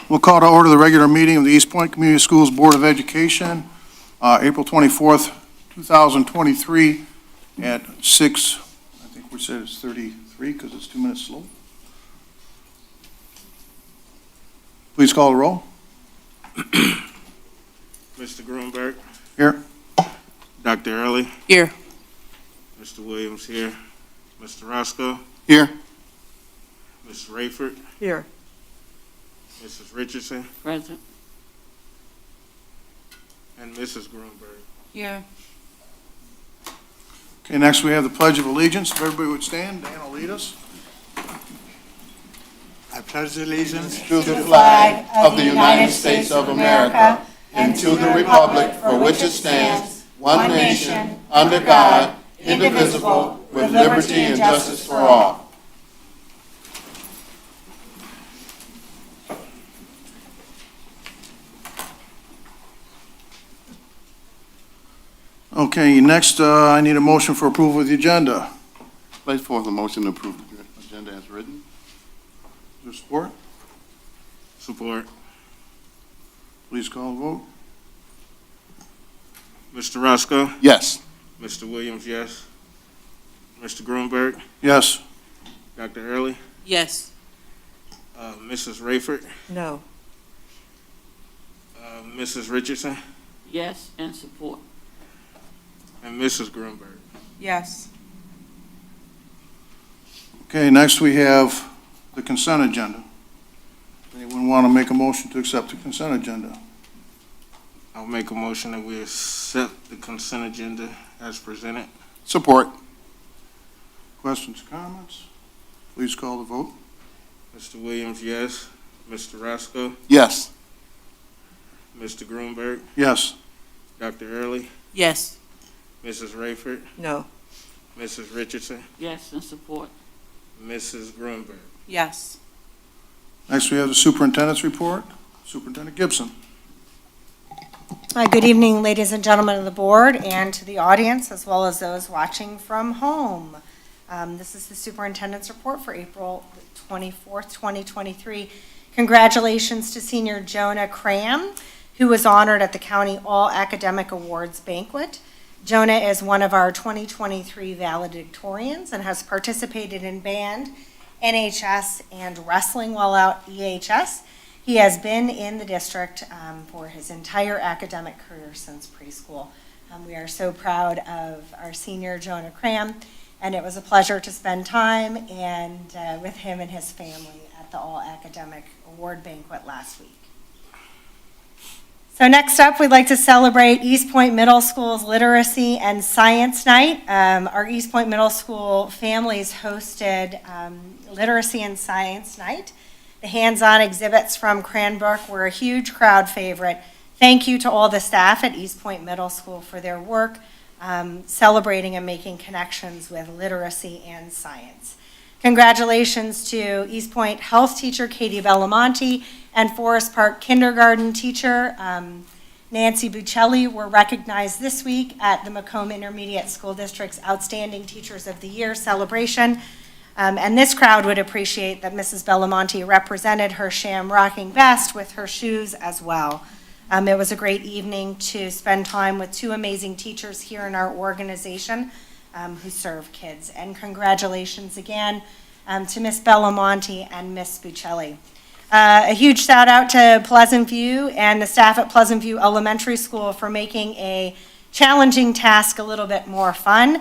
We'll call to order the regular meeting of the Eastpointe Community Schools Board of Education, April 24th, 2023 at 6, I think we said it's 33 because it's 2 minutes slow. Please call the roll. Mr. Grunberg. Here. Dr. Early. Here. Mr. Williams here. Mr. Roscoe. Here. Mrs. Rayford. Here. Mrs. Richardson. Present. And Mrs. Grunberg. Here. Okay, next we have the Pledge of Allegiance. If everybody would stand, Dan will lead us. I pledge allegiance to the flag of the United States of America and to the republic for which it stands, one nation, under God, indivisible, with liberty and justice for all. Okay, next I need a motion for approval of the agenda. Place forth a motion to approve the agenda as written. Is there support? Support. Please call the vote. Mr. Roscoe. Yes. Mr. Williams, yes. Mr. Grunberg. Yes. Dr. Early. Yes. Mrs. Rayford. No. Mrs. Richardson. Yes, and support. And Mrs. Grunberg. Yes. Okay, next we have the consent agenda. Anyone want to make a motion to accept the consent agenda? I'll make a motion that we accept the consent agenda as presented. Support. Questions, comments? Please call the vote. Mr. Williams, yes. Mr. Roscoe. Yes. Mr. Grunberg. Yes. Dr. Early. Yes. Mrs. Rayford. No. Mrs. Richardson. Yes, and support. Mrs. Grunberg. Yes. Next, we have the superintendent's report. Superintendent Gibson. Good evening, ladies and gentlemen of the board, and to the audience, as well as those watching from home. This is the superintendent's report for April 24th, 2023. Congratulations to senior Jonah Cram, who was honored at the County All Academic Awards banquet. Jonah is one of our 2023 valedictorians and has participated in band, NHS, and wrestling while out EHS. He has been in the district for his entire academic career since preschool. We are so proud of our senior Jonah Cram, and it was a pleasure to spend time with him and his family at the All Academic Award banquet last week. So next up, we'd like to celebrate Eastpointe Middle School's Literacy and Science Night. Our Eastpointe Middle School families hosted Literacy and Science Night. The hands-on exhibits from Cranbrook were a huge crowd favorite. Thank you to all the staff at Eastpointe Middle School for their work celebrating and making connections with literacy and science. Congratulations to Eastpointe health teacher Katie Bellamonte and Forest Park kindergarten teacher Nancy Buccelli were recognized this week at the Macomb Intermediate School District's Outstanding Teachers of the Year celebration. And this crowd would appreciate that Mrs. Bellamonte represented her shamrocking best with her shoes as well. It was a great evening to spend time with two amazing teachers here in our organization who serve kids. And congratulations again to Miss Bellamonte and Miss Buccelli. A huge shout out to Pleasant View and the staff at Pleasant View Elementary School for making a challenging task a little bit more fun.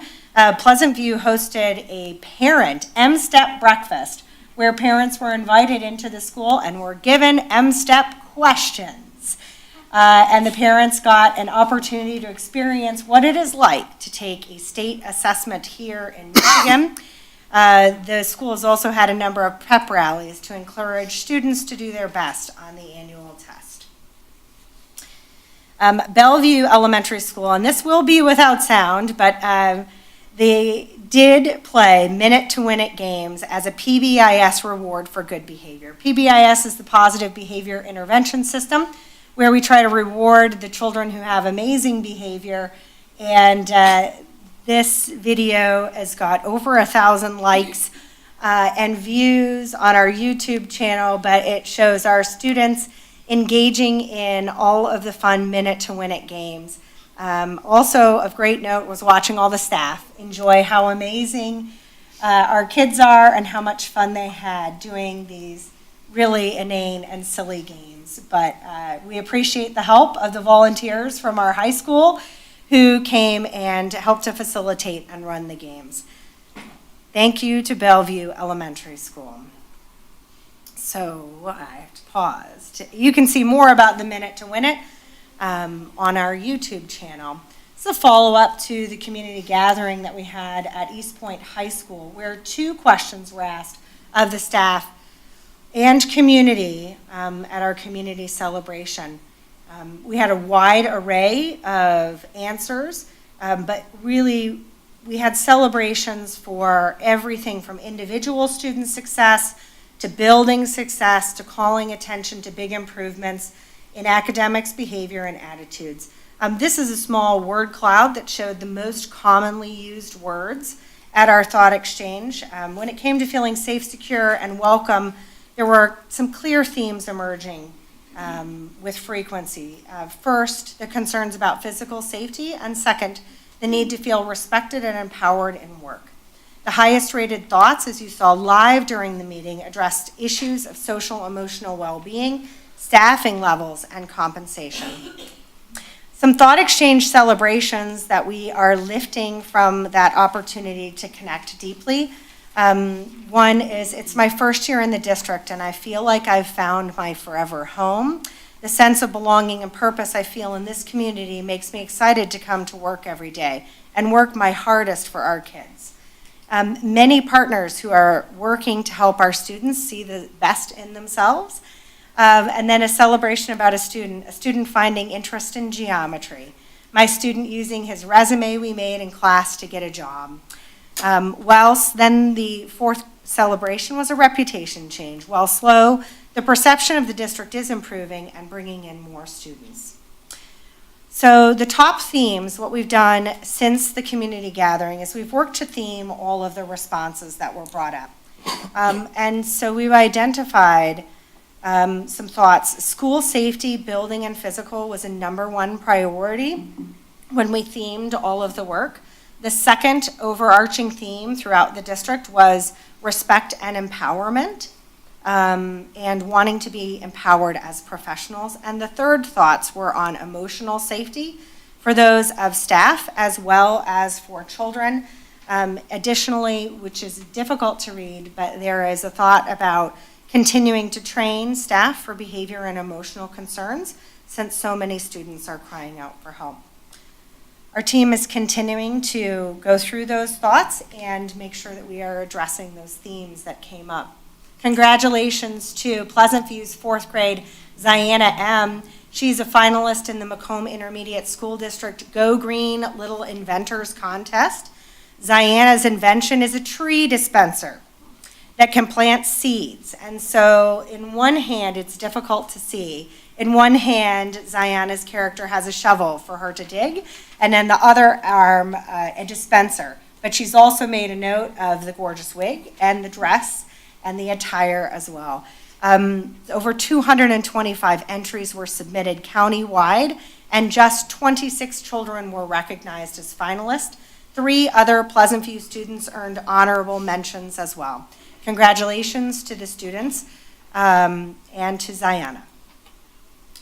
Pleasant View hosted a parent M-STEP breakfast where parents were invited into the school and were given M-STEP questions. And the parents got an opportunity to experience what it is like to take a state assessment here in Michigan. The school has also had a number of prep rallies to encourage students to do their best on the annual test. Bellevue Elementary School, and this will be without sound, but they did play Minute to Win It games as a PBIS reward for good behavior. PBIS is the Positive Behavior Intervention System, where we try to reward the children who have amazing behavior. And this video has got over 1,000 likes. and views on our YouTube channel, but it shows our students engaging in all of the fun Minute to Win It games. Also of great note was watching all the staff enjoy how amazing our kids are and how much fun they had doing these really inane and silly games. But we appreciate the help of the volunteers from our high school who came and helped to facilitate and run the games. Thank you to Bellevue Elementary School. So I have to pause. You can see more about the Minute to Win It on our YouTube channel. It's a follow-up to the community gathering that we had at Eastpointe High School, where 2 questions were asked of the staff and community at our community celebration. We had a wide array of answers, but really we had celebrations for everything from individual student success to building success to calling attention to big improvements in academics, behavior, and attitudes. This is a small word cloud that showed the most commonly used words at our thought exchange. When it came to feeling safe, secure, and welcome, there were some clear themes emerging with frequency. First, the concerns about physical safety, and second, the need to feel respected and empowered in work. The highest rated thoughts, as you saw live during the meeting, addressed issues of social emotional well-being, staffing levels, and compensation. Some thought exchange celebrations that we are lifting from that opportunity to connect deeply. One is, it's my first year in the district and I feel like I've found my forever home. The sense of belonging and purpose I feel in this community makes me excited to come to work every day and work my hardest for our kids. Many partners who are working to help our students see the best in themselves. And then a celebration about a student finding interest in geometry. My student using his resume we made in class to get a job. Whilst then the 4th celebration was a reputation change. While slow, the perception of the district is improving and bringing in more students. So the top themes, what we've done since the community gathering is we've worked to theme all of the responses that were brought up. And so we've identified some thoughts. School safety, building, and physical was a #1 priority when we themed all of the work. The second overarching theme throughout the district was respect and empowerment, and wanting to be empowered as professionals. And the third thoughts were on emotional safety for those of staff as well as for children. Additionally, which is difficult to read, but there is a thought about continuing to train staff for behavior and emotional concerns since so many students are crying out for help. Our team is continuing to go through those thoughts and make sure that we are addressing those themes that came up. Congratulations to Pleasant View's 4th grade Ziana M. She's a finalist in the Macomb Intermediate School District Go Green Little Inventors Contest. Ziana's invention is a tree dispenser that can plant seeds. And so in one hand, it's difficult to see. In one hand, Ziana's character has a shovel for her to dig, and then the other arm, a dispenser. But she's also made a note of the gorgeous wig and the dress and the attire as well. Over 225 entries were submitted countywide, and just 26 children were recognized as finalists. 3 other Pleasant View students earned honorable mentions as well. Congratulations to the students and to Ziana.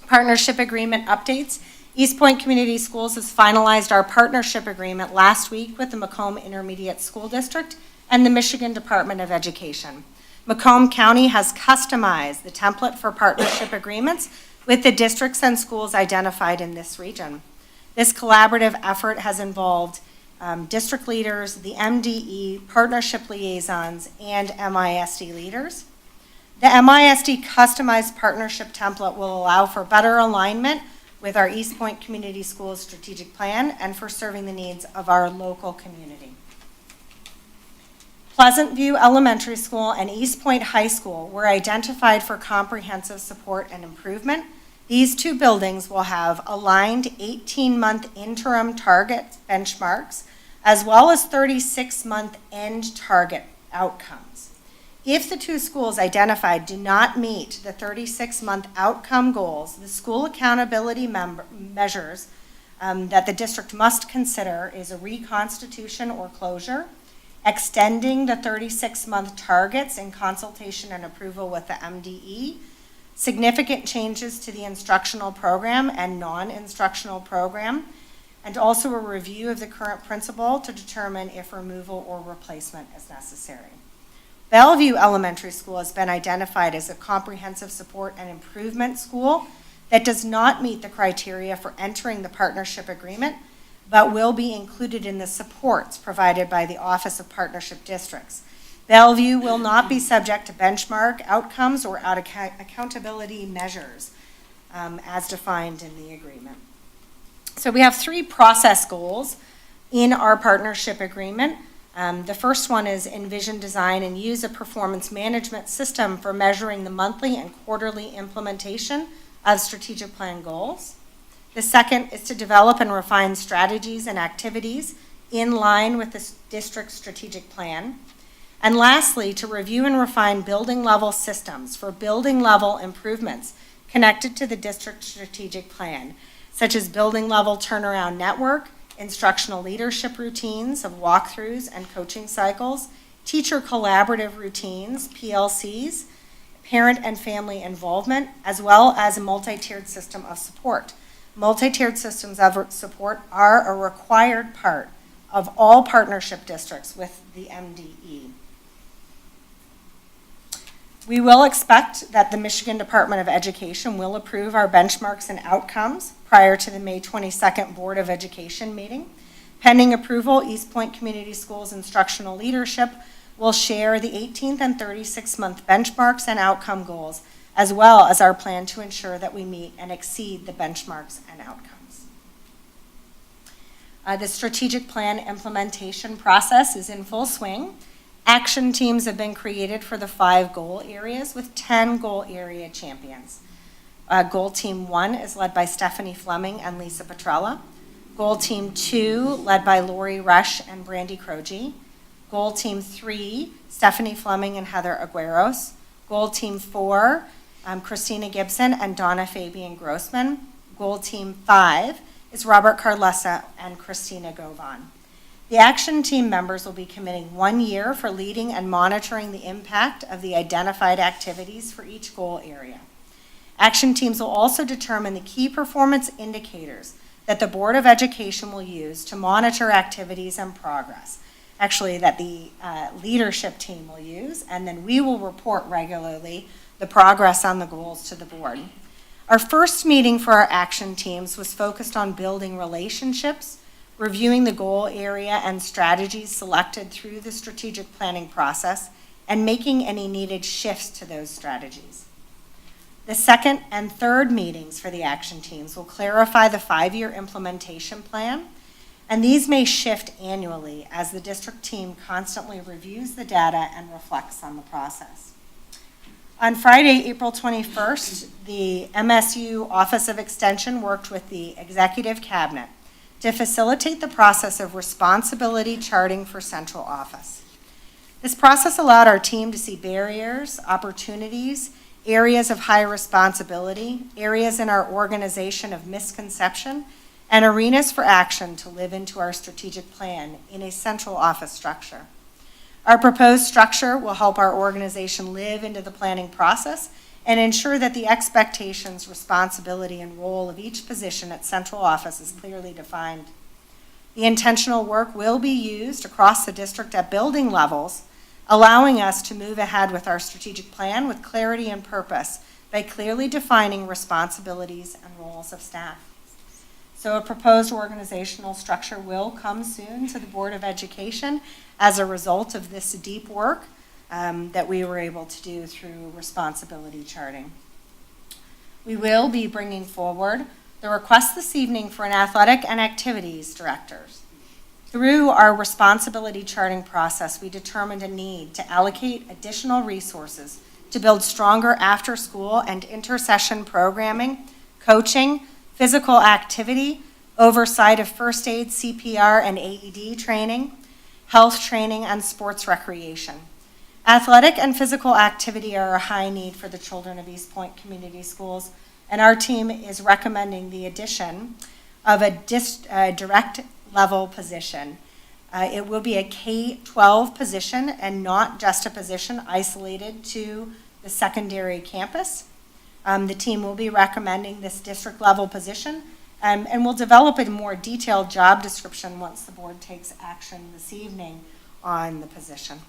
Partnership agreement updates. Eastpointe Community Schools has finalized our partnership agreement last week with the Macomb Intermediate School District and the Michigan Department of Education. Macomb County has customized the template for partnership agreements with the districts and schools identified in this region. This collaborative effort has involved district leaders, the MDE, partnership liaisons, and MISD leaders. The MISD customized partnership template will allow for better alignment with our Eastpointe Community Schools strategic plan and for serving the needs of our local community. Pleasant View Elementary School and Eastpointe High School were identified for comprehensive support and improvement. These 2 buildings will have aligned 18-month interim target benchmarks, as well as 36-month end target outcomes. If the two schools identified do not meet the 36-month outcome goals, the school accountability measures that the district must consider is a reconstitution or closure, extending the 36-month targets in consultation and approval with the MDE, significant changes to the instructional program and non-instructional program, and also a review of the current principal to determine if removal or replacement is necessary. Bellevue Elementary School has been identified as a comprehensive support and improvement school that does not meet the criteria for entering the partnership agreement, but will be included in the supports provided by the Office of Partnership Districts. Bellevue will not be subject to benchmark outcomes or accountability measures as defined in the agreement. So we have 3 process goals in our partnership agreement. The first one is envision, design, and use a performance management system for measuring the monthly and quarterly implementation of strategic plan goals. The second is to develop and refine strategies and activities in line with the district's strategic plan. And lastly, to review and refine building level systems for building level improvements connected to the district's strategic plan, such as building level turnaround network, instructional leadership routines of walkthroughs and coaching cycles, teacher collaborative routines, PLCs, parent and family involvement, as well as a multi-tiered system of support. Multi-tiered systems of support are a required part of all partnership districts with the MDE. We will expect that the Michigan Department of Education will approve our benchmarks and outcomes prior to the May 22nd Board of Education meeting. Pending approval, Eastpointe Community Schools instructional leadership will share the 18th and 36-month benchmarks and outcome goals, as well as our plan to ensure that we meet and exceed the benchmarks and outcomes. The strategic plan implementation process is in full swing. Action teams have been created for the 5 goal areas with 10 goal area champions. Goal Team 1 is led by Stephanie Fleming and Lisa Petrella. Goal Team 2, led by Lori Rush and Brandy Croce. Goal Team 3, Stephanie Fleming and Heather Agueros. Goal Team 4, Christina Gibson and Donna Fabian Grossman. Goal Team 5 is Robert Carlessa and Christina Govan. The action team members will be committing 1 year for leading and monitoring the impact of the identified activities for each goal area. Action teams will also determine the key performance indicators that the Board of Education will use to monitor activities and progress. Actually, that the leadership team will use, and then we will report regularly the progress on the goals to the board. Our first meeting for our action teams was focused on building relationships, reviewing the goal area and strategies selected through the strategic planning process, and making any needed shifts to those strategies. The second and third meetings for the action teams will clarify the 5-year implementation plan, and these may shift annually as the district team constantly reviews the data and reflects on the process. On Friday, April 21st, the MSU Office of Extension worked with the Executive Cabinet to facilitate the process of responsibility charting for central office. This process allowed our team to see barriers, opportunities, areas of high responsibility, areas in our organization of misconception, and arenas for action to live into our strategic plan in a central office structure. Our proposed structure will help our organization live into the planning process and ensure that the expectations, responsibility, and role of each position at central office is clearly defined. The intentional work will be used across the district at building levels, allowing us to move ahead with our strategic plan with clarity and purpose by clearly defining responsibilities and roles of staff. So a proposed organizational structure will come soon to the Board of Education as a result of this deep work that we were able to do through responsibility charting. We will be bringing forward the request this evening for an athletic and activities directors. Through our responsibility charting process, we determined a need to allocate additional resources to build stronger after-school and inter-session programming, coaching, physical activity, oversight of first aid, CPR, and AED training, health training, and sports recreation. Athletic and physical activity are a high need for the children of Eastpointe Community Schools, and our team is recommending the addition of a direct level position. It will be a K-12 position and not just a position isolated to the secondary campus. The team will be recommending this district level position, and we'll develop a more detailed job description once the board takes action this evening on the position.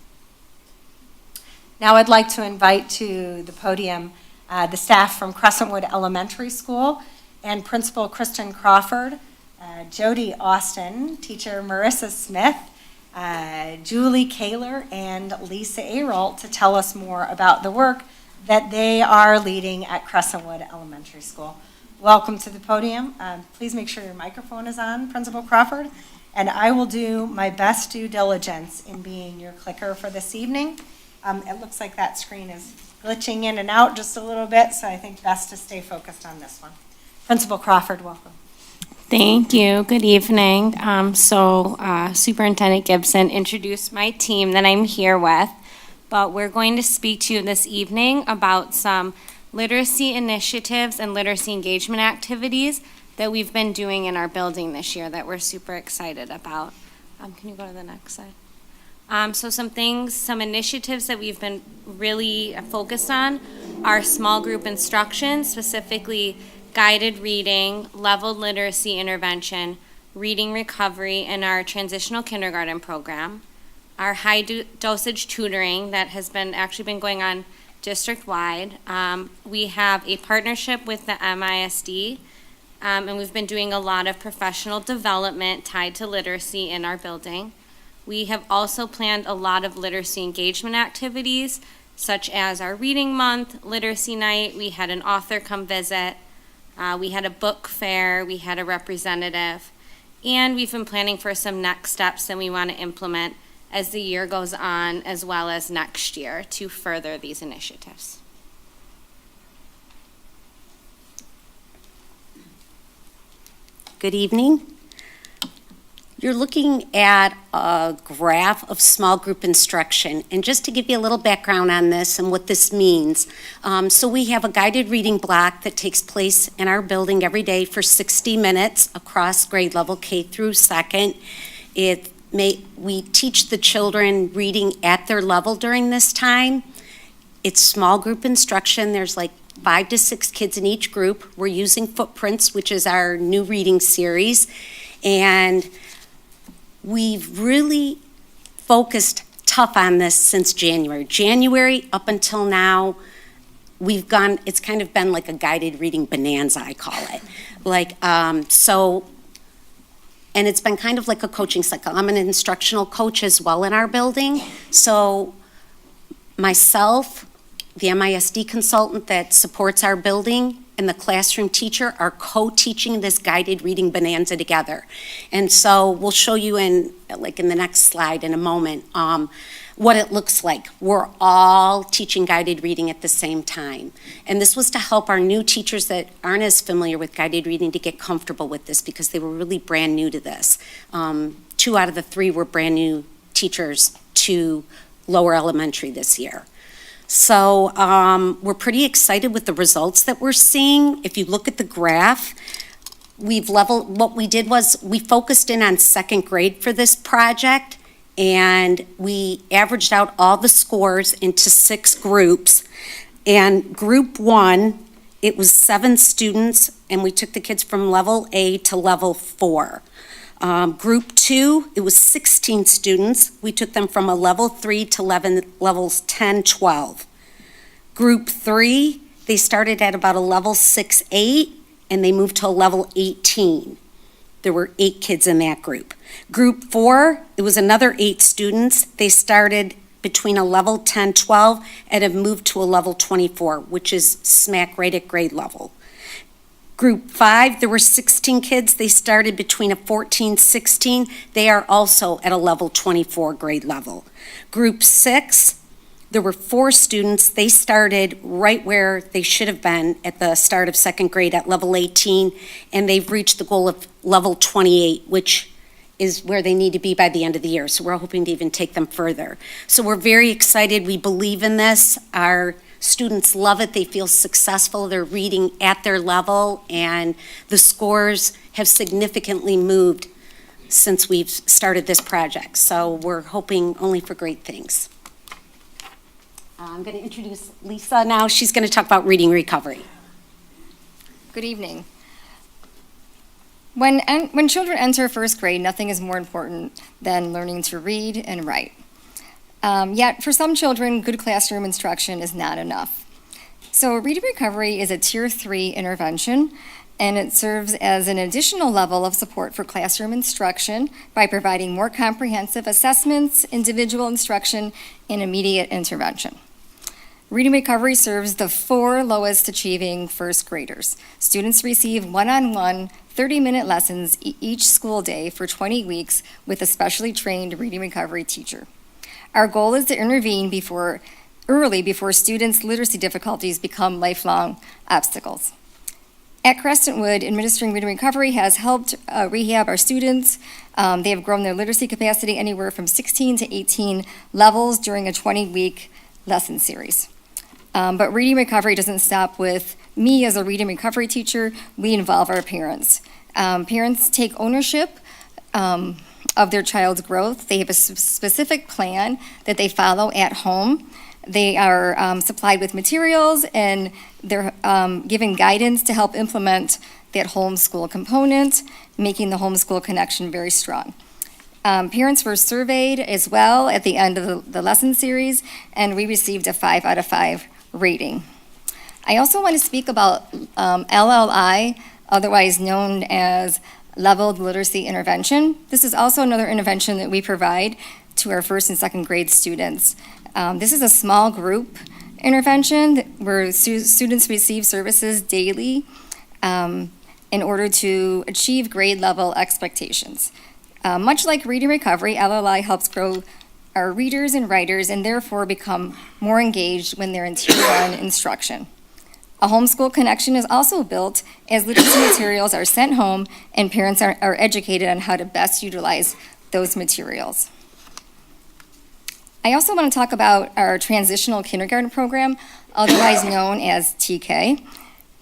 Now I'd like to invite to the podium the staff from Crescentwood Elementary School and Principal Kristen Crawford, Jody Austin, teacher Marissa Smith, Julie Kaler, and Lisa Ayrolt to tell us more about the work that they are leading at Crescentwood Elementary School. Welcome to the podium. Please make sure your microphone is on, Principal Crawford, and I will do my best due diligence in being your clicker for this evening. It looks like that screen is glitching in and out just a little bit, so I think best to stay focused on this one. Principal Crawford, welcome. Thank you. Good evening. Superintendent Gibson introduced my team that I'm here with, but we're going to speak to you this evening about some literacy initiatives and literacy engagement activities that we've been doing in our building this year that we're super excited about. Can you go to the next slide? Some initiatives that we've been really focused on are small group instruction, specifically guided reading, leveled literacy intervention, reading recovery, and our transitional kindergarten program. Our high dosage tutoring that has actually been going on district-wide. We have a partnership with the MISD, and we've been doing a lot of professional development tied to literacy in our building. We have also planned a lot of literacy engagement activities, such as our reading month, literacy night. We had an author come visit. We had a book fair. We had a representative. And we've been planning for some next steps that we want to implement as the year goes on, as well as next year, to further these initiatives. Good evening. You're looking at a graph of small group instruction. And just to give you a little background on this and what this means, so we have a guided reading block that takes place in our building every day for 60 minutes across grade level K through second. We teach the children reading at their level during this time. It's small group instruction. There's like 5 to 6 kids in each group. We're using Footprints, which is our new reading series. And we've really focused tough on this since January. January up until now, it's kind of been like a guided reading bonanza, I call it. And it's been kind of like a coaching cycle. I'm an instructional coach as well in our building. So myself, the MISD consultant that supports our building, and the classroom teacher are co-teaching this guided reading bonanza together. And so we'll show you in the next slide in a moment what it looks like. We're all teaching guided reading at the same time. And this was to help our new teachers that aren't as familiar with guided reading to get comfortable with this, because they were really brand new to this. 2 out of the 3 were brand new teachers to lower elementary this year. So we're pretty excited with the results that we're seeing. If you look at the graph, what we did was we focused in on second grade for this project, and we averaged out all the scores into 6 groups. And group 1, it was 7 students, and we took the kids from level A to level 4. Group 2, it was 16 students. We took them from a level 3 to levels 10, 12. Group 3, they started at about a level 6, 8, and they moved to a level 18. There were 8 kids in that group. Group 4, it was another 8 students. They started between a level 10, 12, and have moved to a level 24, which is smack right at grade level. Group 5, there were 16 kids. They started between a 14, 16. They are also at a level 24 grade level. Group 6, there were 4 students. They started right where they should have been at the start of second grade at level 18, and they've reached the goal of level 28, which is where they need to be by the end of the year. So we're hoping to even take them further. So we're very excited. We believe in this. Our students love it. They feel successful. They're reading at their level, and the scores have significantly moved since we've started this project. So we're hoping only for great things. I'm going to introduce Lisa now. She's going to talk about reading recovery. Good evening. When children enter first grade, nothing is more important than learning to read and write. Yet, for some children, good classroom instruction is not enough. So reading recovery is a Tier 3 intervention, and it serves as an additional level of support for classroom instruction by providing more comprehensive assessments, individual instruction, and immediate intervention. Reading recovery serves the 4 lowest achieving first graders. Students receive one-on-one 30-minute lessons each school day for 20 weeks with a specially trained reading recovery teacher. Our goal is to intervene early before students' literacy difficulties become lifelong obstacles. At Crescentwood, administering reading recovery has helped rehab our students. They have grown their literacy capacity anywhere from 16 to 18 levels during a 20-week lesson series. But reading recovery doesn't stop with me as a reading recovery teacher. We involve our parents. Parents take ownership of their child's growth. They have a specific plan that they follow at home. They are supplied with materials, and they're given guidance to help implement that homeschool component, making the homeschool connection very strong. Parents were surveyed as well at the end of the lesson series, and we received a 5 out of 5 rating. I also want to speak about LLI, otherwise known as Leveled Literacy Intervention. This is also another intervention that we provide to our first and second grade students. This is a small group intervention where students receive services daily in order to achieve grade level expectations. Much like reading recovery, LLI helps grow our readers and writers and therefore become more engaged when they're in Tier 1 instruction. A homeschool connection is also built as literacy materials are sent home and parents are educated on how to best utilize those materials. I also want to talk about our transitional kindergarten program, otherwise known as TK.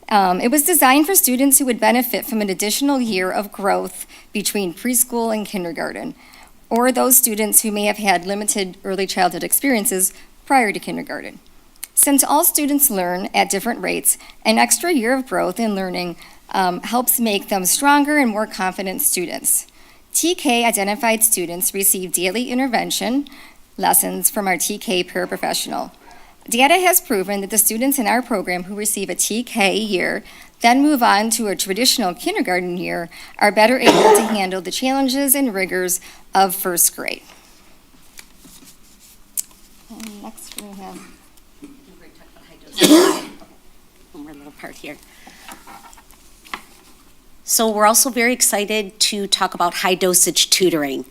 It was designed for students who would benefit from an additional year of growth between preschool and kindergarten, or those students who may have had limited early childhood experiences prior to kindergarten. Since all students learn at different rates, an extra year of growth and learning helps make them stronger and more confident students. TK identified students receive daily intervention lessons from our TK paraprofessional. Data has proven that the students in our program who receive a TK year then move on to a traditional kindergarten year are better able to handle the challenges and rigors of first grade. And next we have One more little part here. So we're also very excited to talk about high dosage tutoring.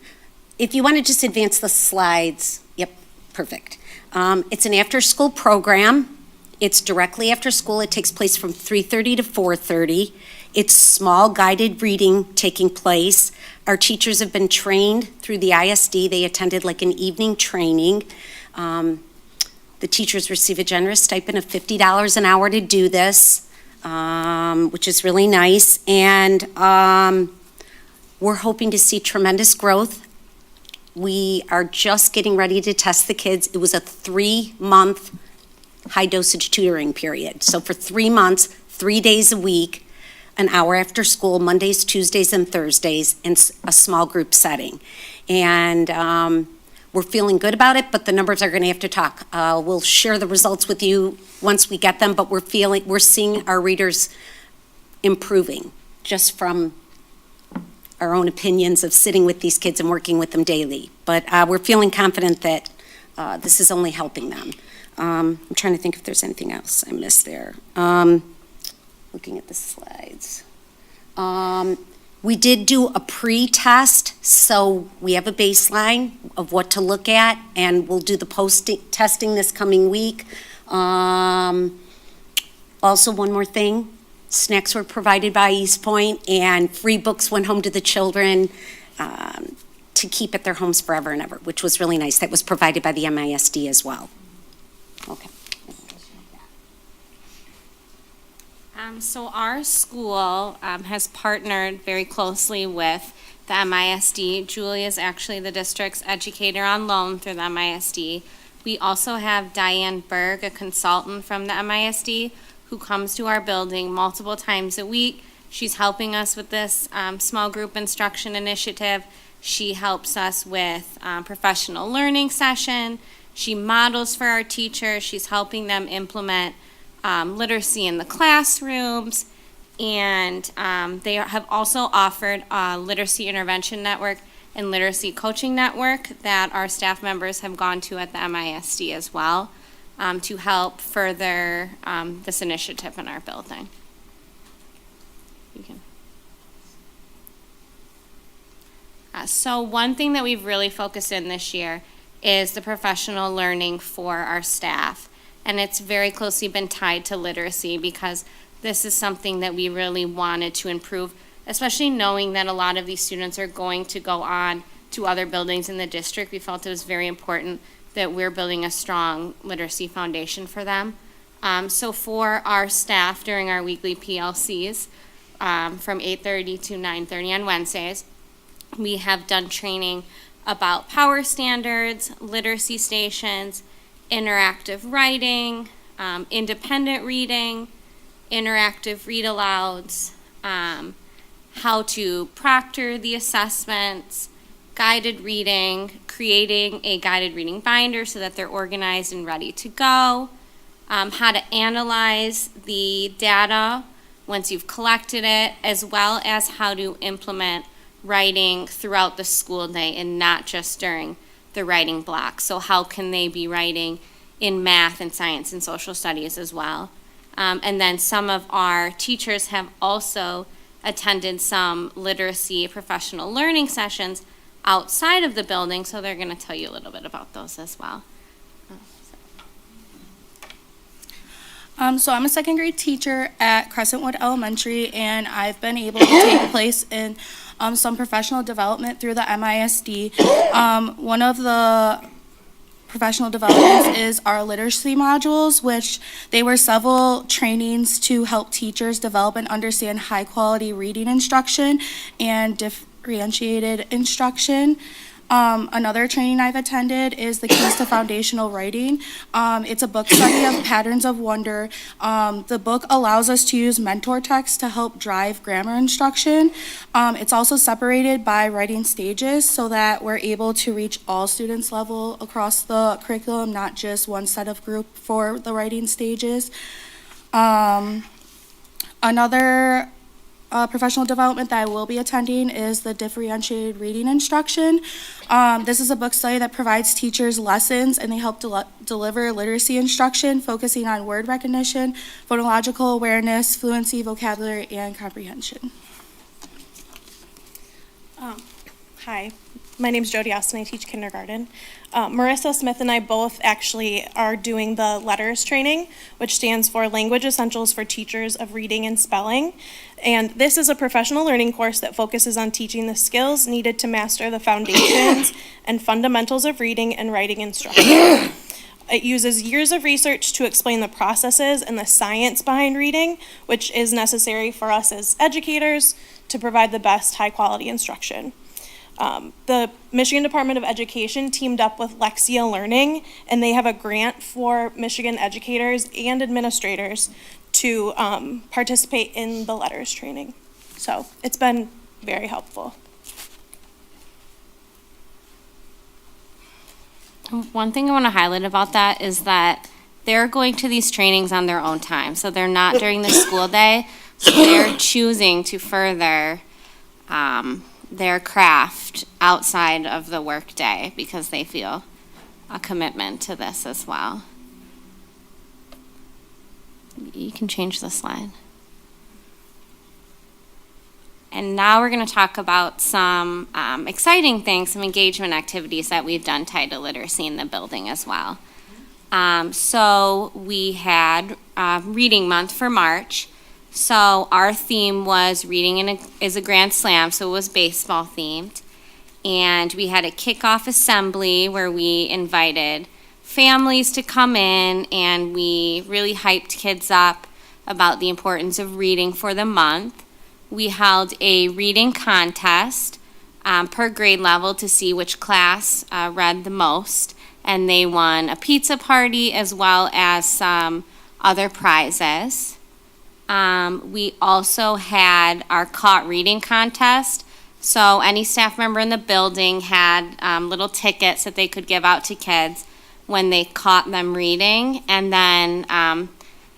If you want to just advance the slides, yep, perfect. It's an after-school program. It's directly after school. It takes place from 3:30 to 4:30. It's small guided reading taking place. Our teachers have been trained through the ISD. They attended like an evening training. The teachers receive a generous stipend of $50 an hour to do this, which is really nice. And we're hoping to see tremendous growth. We are just getting ready to test the kids. It was a 3-month high dosage tutoring period. So for 3 months, 3 days a week, an hour after school, Mondays, Tuesdays, and Thursdays, in a small group setting. And we're feeling good about it, but the numbers are going to have to talk. We'll share the results with you once we get them, but we're seeing our readers improving just from our own opinions of sitting with these kids and working with them daily. But we're feeling confident that this is only helping them. I'm trying to think if there's anything else I missed there. Looking at the slides. We did do a pre-test, so we have a baseline of what to look at, and we'll do the testing this coming week. Also, one more thing. Snacks were provided by Eastpointe, and free books went home to the children. to keep at their homes forever and ever, which was really nice. That was provided by the MISD as well. Okay. So our school has partnered very closely with the MISD. Julie is actually the district's educator on loan through the MISD. We also have Diane Berg, a consultant from the MISD, who comes to our building multiple times a week. She's helping us with this small group instruction initiative. She helps us with professional learning session. She models for our teachers. She's helping them implement literacy in the classrooms. And they have also offered a literacy intervention network and literacy coaching network that our staff members have gone to at the MISD as well to help further this initiative in our building. You can. So one thing that we've really focused in this year is the professional learning for our staff. And it's very closely been tied to literacy because this is something that we really wanted to improve, especially knowing that a lot of these students are going to go on to other buildings in the district. We felt it was very important that we're building a strong literacy foundation for them. So for our staff during our weekly PLCs, from 8:30 to 9:30 on Wednesdays, we have done training about power standards, literacy stations, interactive writing, independent reading, interactive read-alouds, how to proctor the assessments, guided reading, creating a guided reading binder so that they're organized and ready to go, how to analyze the data once you've collected it, as well as how to implement writing throughout the school day and not just during the writing block. So how can they be writing in math and science and social studies as well? And then some of our teachers have also attended some literacy professional learning sessions outside of the building, so they're going to tell you a little bit about those as well. So I'm a second grade teacher at Crescentwood Elementary, and I've been able to take place in some professional development through the MISD. One of the professional developments is our literacy modules, which they were several trainings to help teachers develop and understand high-quality reading instruction and differentiated instruction. Another training I've attended is the Keys to Foundational Writing. It's a book study of patterns of wonder. The book allows us to use mentor text to help drive grammar instruction. It's also separated by writing stages so that we're able to reach all students level across the curriculum, not just one set of group for the writing stages. Another professional development that I will be attending is the differentiated reading instruction. This is a book study that provides teachers lessons, and they help deliver literacy instruction focusing on word recognition, phonological awareness, fluency, vocabulary, and comprehension. Hi, my name is Jody Austin. I teach kindergarten. Marissa Smith and I both actually are doing the LETTERS training, which stands for Language Essentials for Teachers of Reading and Spelling. And this is a professional learning course that focuses on teaching the skills needed to master the foundations and fundamentals of reading and writing instruction. It uses years of research to explain the processes and the science behind reading, which is necessary for us as educators to provide the best high-quality instruction. The Michigan Department of Education teamed up with Lexia Learning, and they have a grant for Michigan educators and administrators to participate in the LETTERS training. So it's been very helpful. One thing I want to highlight about that is that they're going to these trainings on their own time, so they're not during the school day, so they're choosing to further their craft outside of the work day because they feel a commitment to this as well. You can change the slide. And now we're going to talk about some exciting things, some engagement activities that we've done tied to literacy in the building as well. So we had Reading Month for March. So our theme was reading is a grand slam, so it was baseball themed. And we had a kickoff assembly where we invited families to come in, and we really hyped kids up about the importance of reading for the month. We held a reading contest per grade level to see which class read the most, and they won a pizza party as well as some other prizes. We also had our caught reading contest. So any staff member in the building had little tickets that they could give out to kids when they caught them reading. And then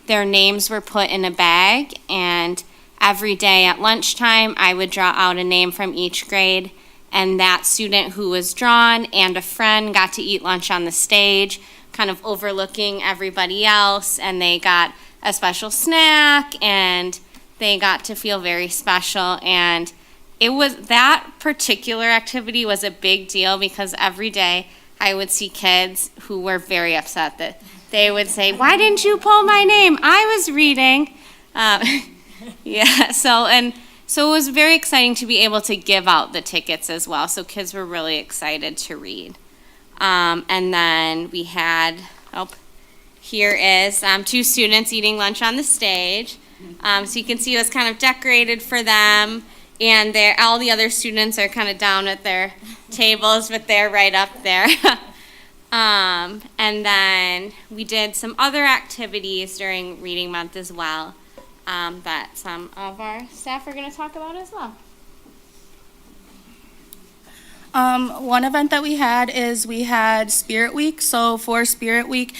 their names were put in a bag. And every day at lunchtime, I would draw out a name from each grade. And that student who was drawn and a friend got to eat lunch on the stage, kind of overlooking everybody else. And they got a special snack, and they got to feel very special. And it was, that particular activity was a big deal because every day I would see kids who were very upset that they would say, "Why didn't you pull my name? I was reading." Yeah, so it was very exciting to be able to give out the tickets as well. So kids were really excited to read. And then we had, here is 2 students eating lunch on the stage. So you can see it was kind of decorated for them. And all the other students are kind of down at their tables, but they're right up there. And then we did some other activities during Reading Month as well that some of our staff are going to talk about as well. One event that we had is we had Spirit Week. So for Spirit Week,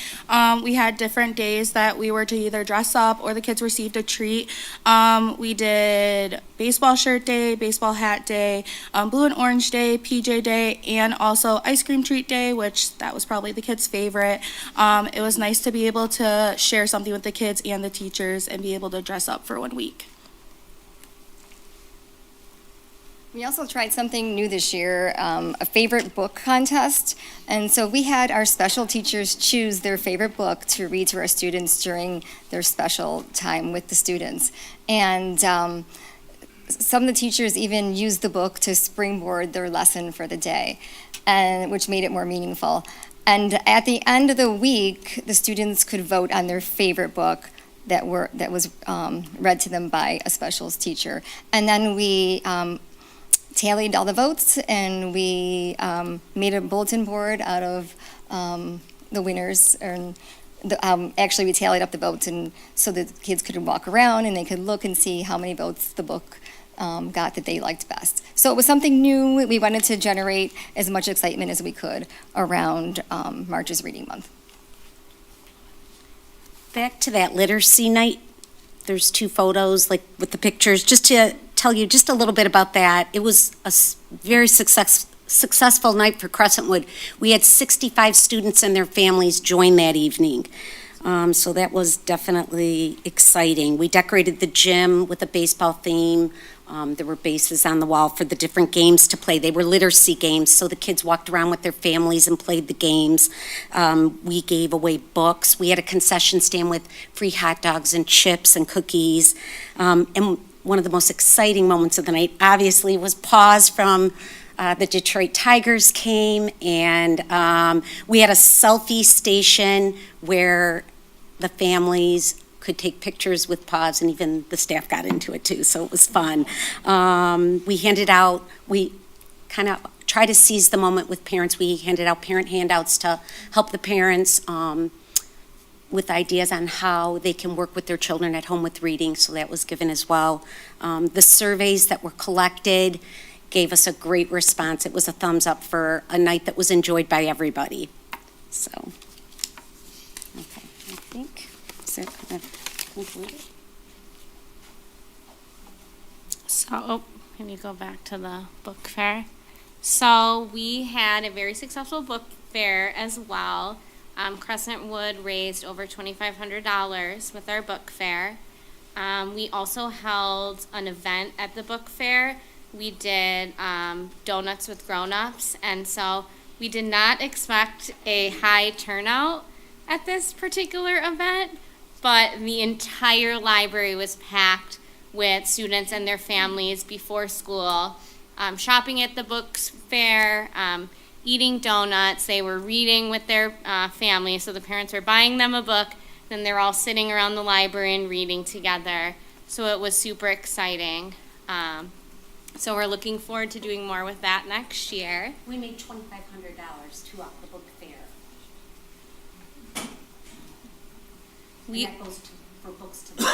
we had different days that we were to either dress up or the kids received a treat. We did baseball shirt day, baseball hat day, blue and orange day, PJ day, and also ice cream treat day, which that was probably the kids' favorite. It was nice to be able to share something with the kids and the teachers and be able to dress up for 1 week. We also tried something new this year, a favorite book contest. And so we had our special teachers choose their favorite book to read to our students during their special time with the students. And some of the teachers even used the book to springboard their lesson for the day, and which made it more meaningful. And at the end of the week, the students could vote on their favorite book that was read to them by a specials teacher. And then we tallied all the votes, and we made a bulletin board out of the winners. And actually, we tallied up the votes, and so the kids could walk around and they could look and see how many votes the book got that they liked best. So it was something new. We wanted to generate as much excitement as we could around March's Reading Month. Back to that literacy night, there's 2 photos, like with the pictures, just to tell you just a little bit about that. It was a very successful night for Crescentwood. We had 65 students and their families join that evening. So that was definitely exciting. We decorated the gym with a baseball theme. There were bases on the wall for the different games to play. They were literacy games, so the kids walked around with their families and played the games. We gave away books. We had a concession stand with free hot dogs and chips and cookies. And one of the most exciting moments of the night, obviously, was Paws from the Detroit Tigers came, and we had a selfie station where the families could take pictures with Paws, and even the staff got into it too, so it was fun. We kind of try to seize the moment with parents. We handed out parent handouts to help the parents with ideas on how they can work with their children at home with reading, so that was given as well. The surveys that were collected gave us a great response. It was a thumbs up for a night that was enjoyed by everybody. So, okay, I think, is that going to conclude it? So, can you go back to the book fair? So we had a very successful book fair as well. Crescentwood raised over $2,500 with our book fair. We also held an event at the book fair. We did donuts with grown-ups, and so we did not expect a high turnout at this particular event, but the entire library was packed with students and their families before school. shopping at the book fair, eating donuts. They were reading with their family, so the parents were buying them a book, then they're all sitting around the library and reading together. So it was super exciting. So we're looking forward to doing more with that next year. We made $2,500 to up the book fair. And that goes for books to the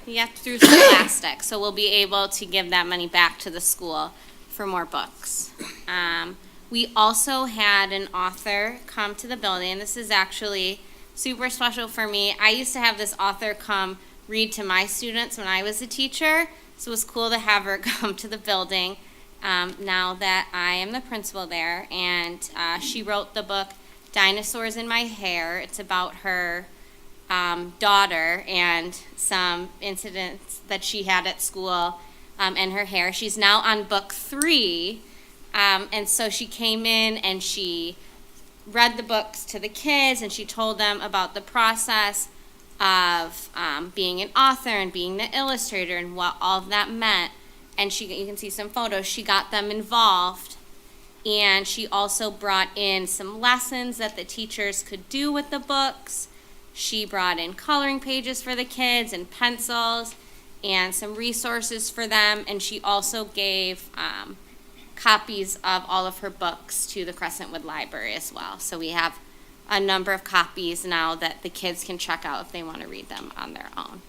Yep, through Scholastic, so we'll be able to give that money back to the school for more books. We also had an author come to the building. This is actually super special for me. I used to have this author come read to my students when I was a teacher, so it was cool to have her come to the building now that I am the principal there. And she wrote the book Dinosaurs in My Hair. It's about her daughter and some incidents that she had at school and her hair. She's now on book 3, and so she came in and she read the books to the kids, and she told them about the process of being an author and being the illustrator and what all of that meant. And you can see some photos. She got them involved, and she also brought in some lessons that the teachers could do with the books. She brought in coloring pages for the kids and pencils and some resources for them, and she also gave copies of all of her books to the Crescentwood Library as well. So we have a number of copies now that the kids can check out if they want to read them on their own.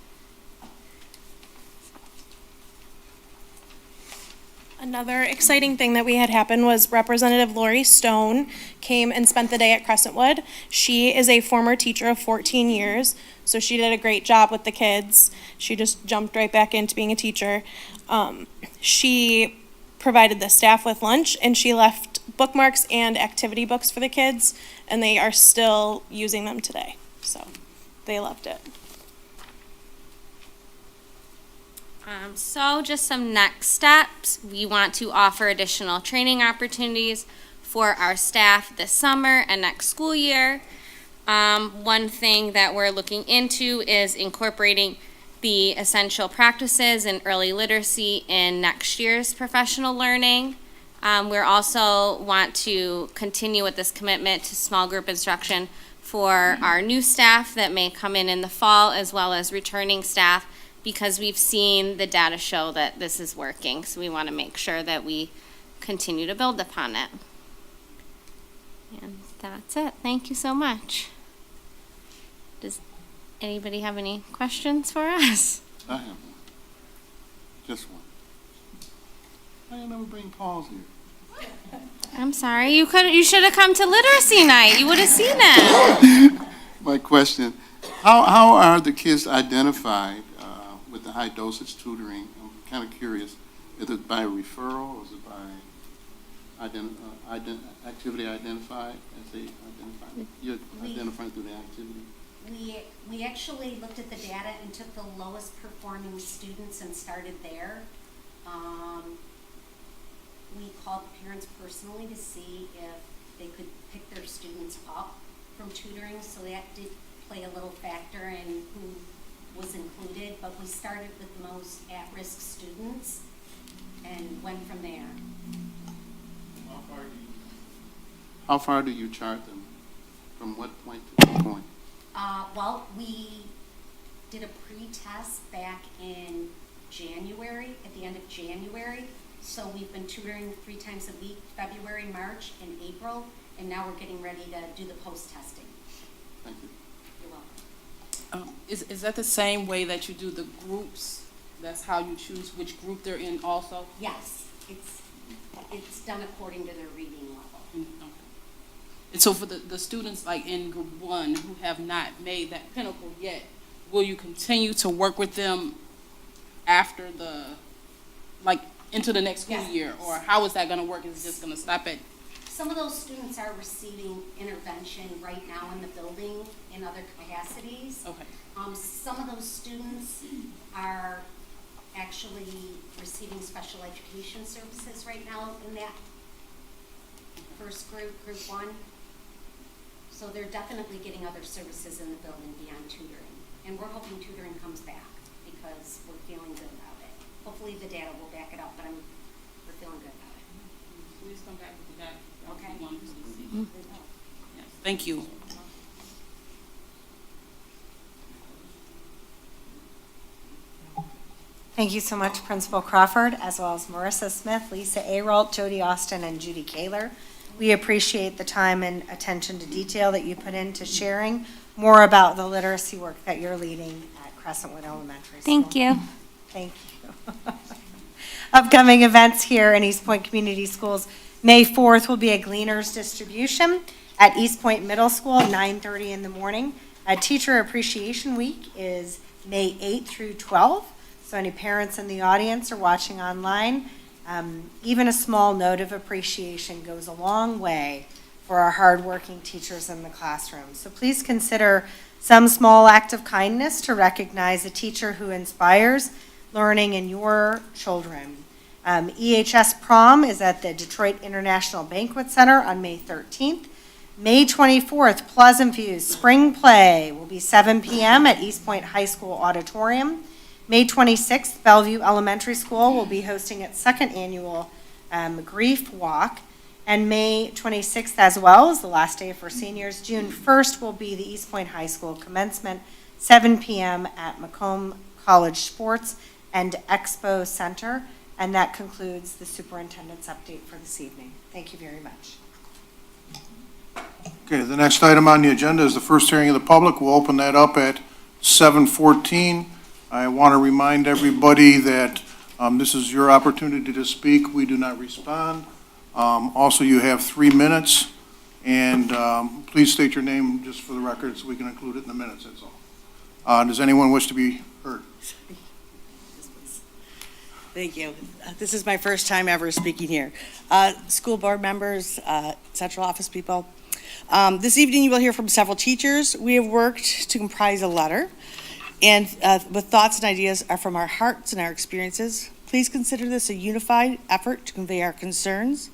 Another exciting thing that we had happen was Representative Lori Stone came and spent the day at Crescentwood. She is a former teacher of 14 years, so she did a great job with the kids. She just jumped right back into being a teacher. She provided the staff with lunch, and she left bookmarks and activity books for the kids, and they are still using them today. So they loved it. So just some next steps. We want to offer additional training opportunities for our staff this summer and next school year. One thing that we're looking into is incorporating the essential practices in early literacy in next year's professional learning. We also want to continue with this commitment to small group instruction for our new staff that may come in the fall, as well as returning staff, because we've seen the data show that this is working. So we want to make sure that we continue to build upon it. And that's it. Thank you so much. Does anybody have any questions for us? I have one. Just one. I didn't ever bring Paul's here. I'm sorry. You should have come to literacy night. You would have seen it. My question, how are the kids identified with the high dosage tutoring? I'm kind of curious. Is it by referral, or is it by activity identified? As they identify, you're identifying through the activity. We actually looked at the data and took the lowest performing students and started there. We called parents personally to see if they could pick their students up from tutoring, so that did play a little factor in who was included, but we started with the most at-risk students and went from there. How far do you chart them? From what point to what point? Well, we did a pre-test back in January, at the end of January. So we've been tutoring 3 times a week, February, March, and April, and now we're getting ready to do the post-testing. Thank you. You're welcome. Is that the same way that you do the groups? That's how you choose which group they're in also? Yes, it's done according to their reading level. Okay. And so for the students like in group 1 who have not made that pinnacle yet, will you continue to work with them after into the next school Yes. year? Or how is that going to work? Is it just going to stop at? Some of those students are receiving intervention right now in the building in other capacities. Okay. Some of those students are actually receiving special education services right now in that first group, group 1. So they're definitely getting other services in the building beyond tutoring. And we're hoping tutoring comes back because we're feeling good about it. Hopefully the data will back it up, but we're feeling good about it. Please come back with that. Okay. Yes, thank you. Thank you so much, Principal Crawford, as well as Marissa Smith, Lisa Ayrolt, Jody Austin, and Judy Kaler. We appreciate the time and attention to detail that you put into sharing more about the literacy work that you're leading at Crescentwood Elementary School. Thank you. Thank you. Upcoming events here in Eastpointe Community Schools. May 4th will be a Gleaners distribution at Eastpointe Middle School at 9:30 in the morning. Teacher Appreciation Week is May 8th through 12th. So any parents in the audience or watching online, even a small note of appreciation goes a long way for our hardworking teachers in the classroom. So please consider some small act of kindness to recognize a teacher who inspires learning in your children. EHS Prom is at the Detroit International Banquet Center on May 13th. May 24th, Pleasant View Spring Play will be 7 p.m. at Eastpointe High School Auditorium. May 26th, Bellevue Elementary School will be hosting its second annual Grief Walk. And May 26th as well is the last day for seniors. June 1st will be the Eastpointe High School commencement, 7 p.m. at Macomb College Sports and Expo Center. And that concludes the superintendent's update for this evening. Thank you very much. Okay, the next item on the agenda is the first hearing of the public. We'll open that up at 7:14. I want to remind everybody that this is your opportunity to speak. We do not respond. Also, you have 3 minutes, and please state your name just for the record so we can include it in the minutes, that's all. Does anyone wish to be heard? Thank you. This is my first time ever speaking here. School board members, central office people. This evening you will hear from several teachers. We have worked to comprise a letter, and with thoughts and ideas are from our hearts and our experiences. Please consider this a unified effort to convey our concerns.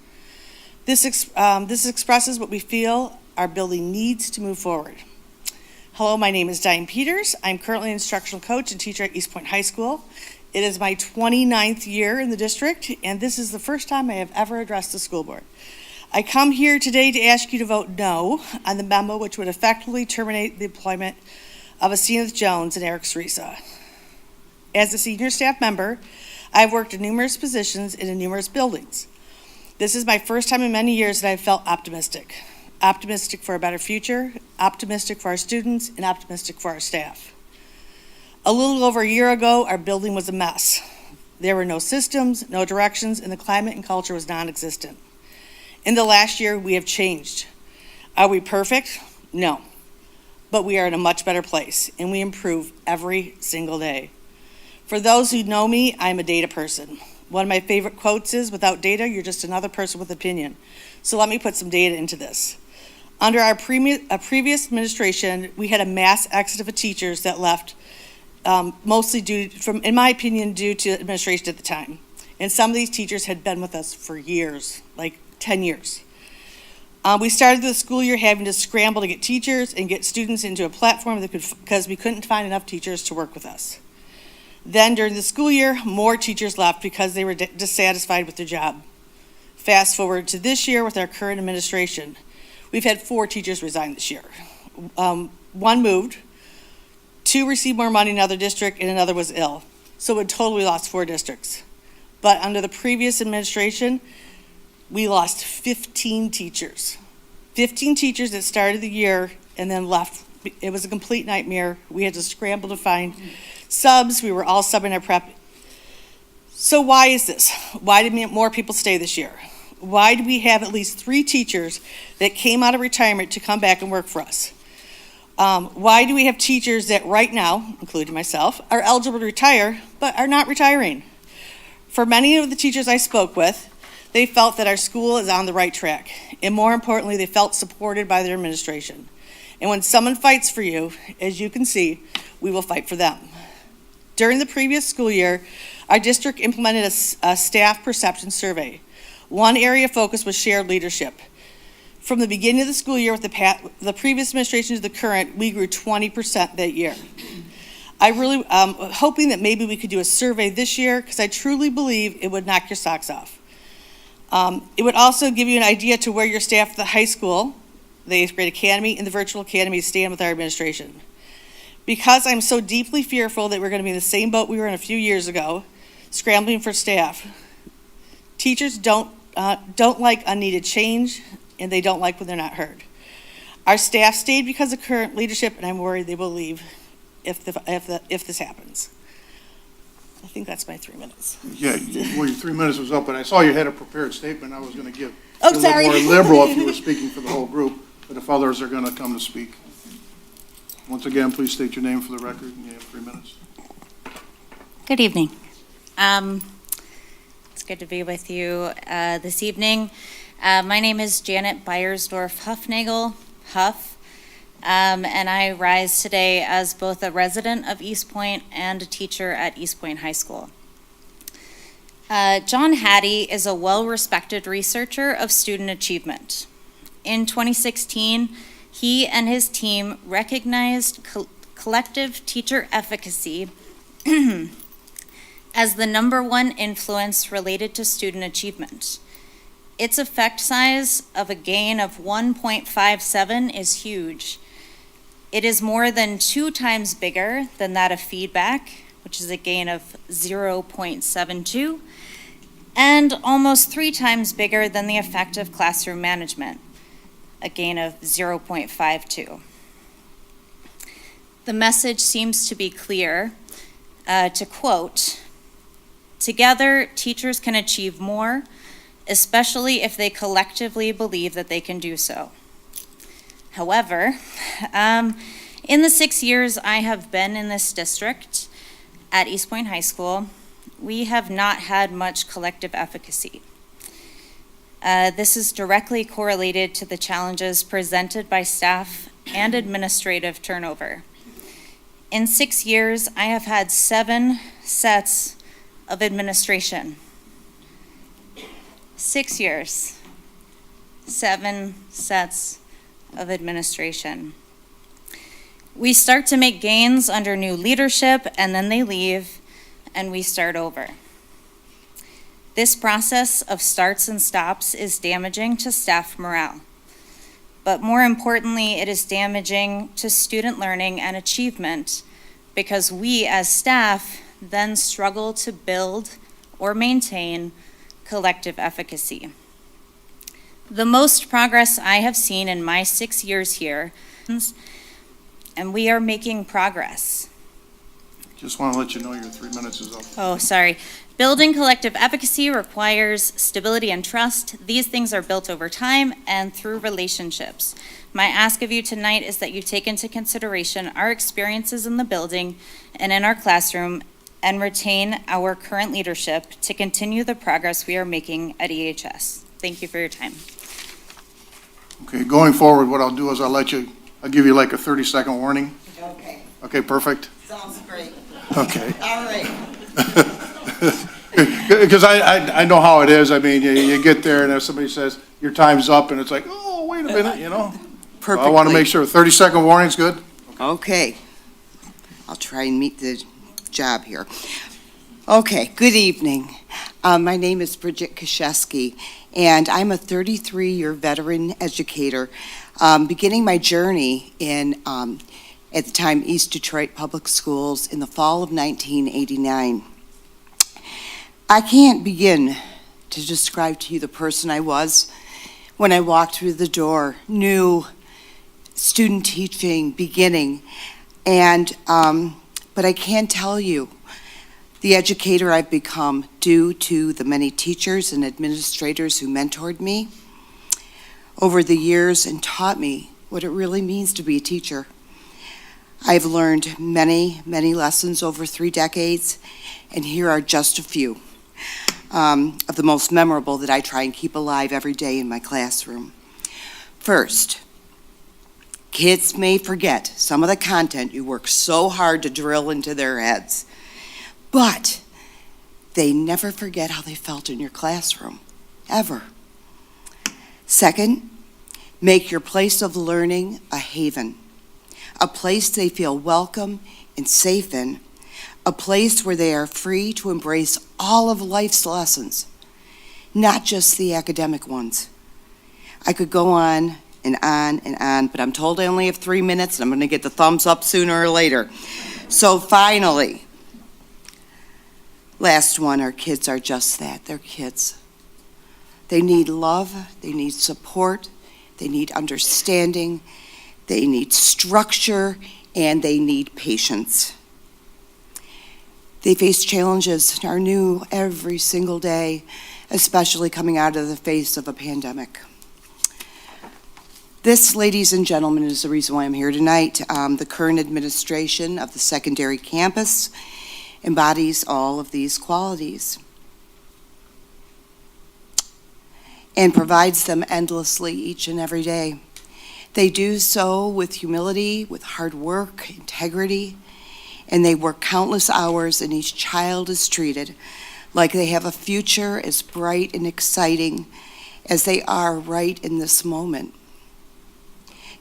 This expresses what we feel our building needs to move forward. Hello, my name is Diane Peters. I'm currently an instructional coach and teacher at Eastpointe High School. It is my 29th year in the district, and this is the first time I have ever addressed the school board. I come here today to ask you to vote no on the memo which would effectively terminate the employment of Aseneth Jones and Eric Cerisa. As a senior staff member, I've worked in numerous positions and in numerous buildings. This is my first time in many years that I've felt optimistic. Optimistic for a better future, optimistic for our students, and optimistic for our staff. A little over a year ago, our building was a mess. There were no systems, no directions, and the climate and culture was non-existent. In the last year, we have changed. Are we perfect? No. But we are in a much better place, and we improve every single day. For those who know me, I'm a data person. One of my favorite quotes is, without data, you're just another person with opinion. So let me put some data into this. Under our previous administration, we had a mass exodus of teachers that left, mostly in my opinion, due to administration at the time. And some of these teachers had been with us for years, like 10 years. We started the school year having to scramble to get teachers and get students into a platform because we couldn't find enough teachers to work with us. Then during the school year, more teachers left because they were dissatisfied with their job. Fast forward to this year with our current administration. We've had 4 teachers resign this year. 1 moved, 2 received more money in another district, and another was ill. So in total, we lost 4 districts. But under the previous administration, we lost 15 teachers. 15 teachers that started the year and then left. It was a complete nightmare. We had to scramble to find subs. We were all subbing our prep. So why is this? Why did more people stay this year? Why do we have at least 3 teachers that came out of retirement to come back and work for us? Why do we have teachers that right now, including myself, are eligible to retire, but are not retiring? For many of the teachers I spoke with, they felt that our school is on the right track. And more importantly, they felt supported by their administration. And when someone fights for you, as you can see, we will fight for them. During the previous school year, our district implemented a staff perception survey. One area of focus was shared leadership. From the beginning of the school year with the previous administration to the current, we grew 20% that year. I really hoping that maybe we could do a survey this year because I truly believe it would knock your socks off. It would also give you an idea to where your staff at the high school, the 8th grade academy, and the virtual academy stand with our administration. Because I'm so deeply fearful that we're going to be in the same boat we were in a few years ago, scrambling for staff. Teachers don't like unneeded change, and they don't like when they're not heard. Our staff stayed because of current leadership, and I'm worried they will leave if this happens. I think that's my 3 minutes. Yeah, well, your 3 minutes was up, but I saw you had a prepared statement. I was going to give Oh, a little sorry. more liberal if you were speaking for the whole group, but if others are going to come to speak. Once again, please state your name for the record, and you have 3 minutes. Good evening. It's good to be with you this evening. My name is Janet Beiersdorf-Huffnagel, Huff, and I rise today as both a resident of Eastpointe and a teacher at Eastpointe High School. John Hattie is a well-respected researcher of student achievement. In 2016, he and his team recognized collective teacher efficacy as the #1 influence related to student achievement. Its effect size of a gain of 1.57 is huge. It is more than 2 times bigger than that of feedback, which is a gain of 0.72, and almost 3 times bigger than the effect of classroom management, a gain of 0.52. The message seems to be clear. To quote, "Together, teachers can achieve more, especially if they collectively believe that they can do so." However, in the 6 years I have been in this district at Eastpointe High School, we have not had much collective efficacy. This is directly correlated to the challenges presented by staff and administrative turnover. In 6 years, I have had 7 sets of administration. 6 years, 7 sets of administration. We start to make gains under new leadership, and then they leave, and we start over. This process of starts and stops is damaging to staff morale. But more importantly, it is damaging to student learning and achievement because we as staff then struggle to build or maintain collective efficacy. The most progress I have seen in my 6 years here, and we are making progress. Just want to let you know your 3 minutes is up. Oh, sorry. Building collective efficacy requires stability and trust. These things are built over time and through relationships. My ask of you tonight is that you take into consideration our experiences in the building and in our classroom and retain our current leadership to continue the progress we are making at EHS. Thank you for your time. Okay, going forward, what I'll do is I'll give you like a 30-second warning. Okay, Okay, perfect? sounds great. Okay. All right. Because I know how it is. I mean, you get there and if somebody says, your time's up, and it's like, oh, wait a minute, you know? So I want to make sure, 30-second warning's good? Okay. I'll try and meet the job here. Okay, good evening. My name is Bridget Kaszewski, and I'm a 33-year veteran educator, beginning my journey in, at the time, East Detroit Public Schools in the fall of 1989. I can't begin to describe to you the person I was when I walked through the door, new student teaching beginning, and but I can tell you the educator I've become due to the many teachers and administrators who mentored me over the years and taught me what it really means to be a teacher. I've learned many, many lessons over 3 decades, and here are just a few of the most memorable that I try and keep alive every day in my classroom. First, kids may forget some of the content you work so hard to drill into their heads, but they never forget how they felt in your classroom, ever. Second, make your place of learning a haven, a place they feel welcome and safe in, a place where they are free to embrace all of life's lessons. not just the academic ones. I could go on and on and on, but I'm told I only have 3 minutes, and I'm going to get the thumbs up sooner or later. So finally, last one, our kids are just that. They're kids. They need love, they need support, they need understanding, they need structure, and they need patience. They face challenges that are new every single day, especially coming out of the face of a pandemic. This, ladies and gentlemen, is the reason why I'm here tonight. The current administration of the secondary campus embodies all of these qualities and provides them endlessly each and every day. They do so with humility, with hard work, integrity, and they work countless hours, and each child is treated like they have a future as bright and exciting as they are right in this moment.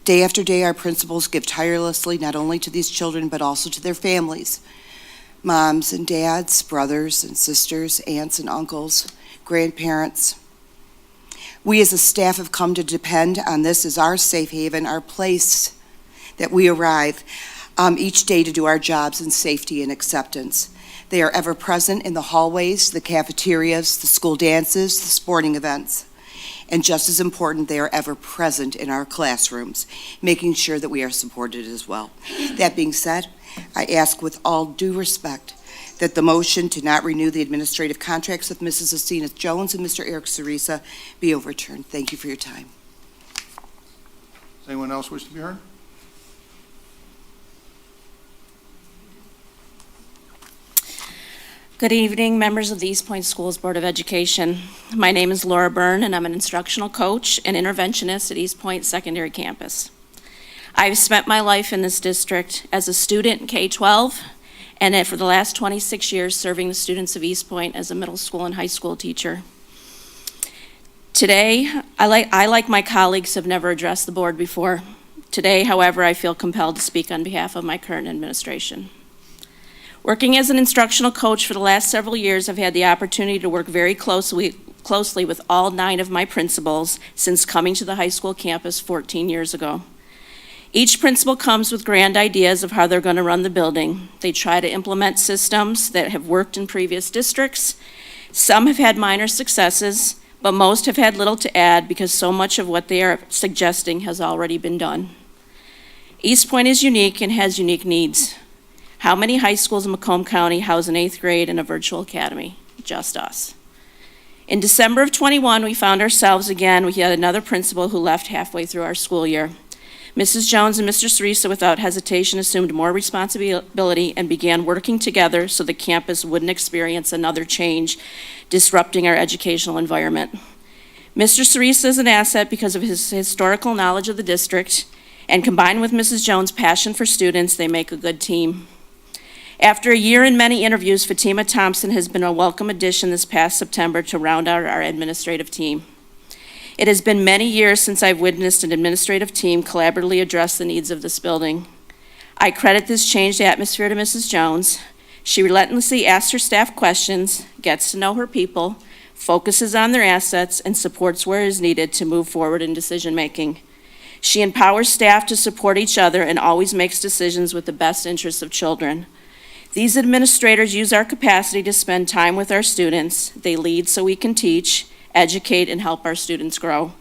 Day after day, our principals give tirelessly not only to these children, but also to their families, moms and dads, brothers and sisters, aunts and uncles, grandparents. We as a staff have come to depend on this as our safe haven, our place that we arrive each day to do our jobs in safety and acceptance. They are ever present in the hallways, the cafeterias, the school dances, the sporting events. And just as important, they are ever present in our classrooms, making sure that we are supported as well. That being said, I ask with all due respect that the motion to not renew the administrative contracts with Mrs. Asina Jones and Mr. Eric Cerisa be overturned. Thank you for your time. Does anyone else wish to be heard? Good evening, members of the Eastpointe Schools Board of Education. My name is Laura Byrne, and I'm an instructional coach and interventionist at Eastpointe Secondary Campus. I've spent my life in this district as a student in K-12, and for the last 26 years serving the students of Eastpointe as a middle school and high school teacher. Today, I like my colleagues, have never addressed the board before. Today, however, I feel compelled to speak on behalf of my current administration. Working as an instructional coach for the last several years, I've had the opportunity to work very closely with all 9 of my principals since coming to the high school campus 14 years ago. Each principal comes with grand ideas of how they're going to run the building. They try to implement systems that have worked in previous districts. Some have had minor successes, but most have had little to add because so much of what they are suggesting has already been done. Eastpointe is unique and has unique needs. How many high schools in Macomb County house an 8th grade and a virtual academy? Just us. In December of 21, we found ourselves again with yet another principal who left halfway through our school year. Mrs. Jones and Mr. Cerisa, without hesitation, assumed more responsibility and began working together so the campus wouldn't experience another change, disrupting our educational environment. Mr. Cerisa is an asset because of his historical knowledge of the district, and combined with Mrs. Jones' passion for students, they make a good team. After a year and many interviews, Fatima Thompson has been a welcome addition this past September to round out our administrative team. It has been many years since I've witnessed an administrative team collaboratively address the needs of this building. I credit this changed atmosphere to Mrs. Jones. She relentlessly asks her staff questions, gets to know her people, focuses on their assets, and supports where is needed to move forward in decision-making. She empowers staff to support each other and always makes decisions with the best interests of children. These administrators use our capacity to spend time with our students. They lead so we can teach, educate, and help our students grow.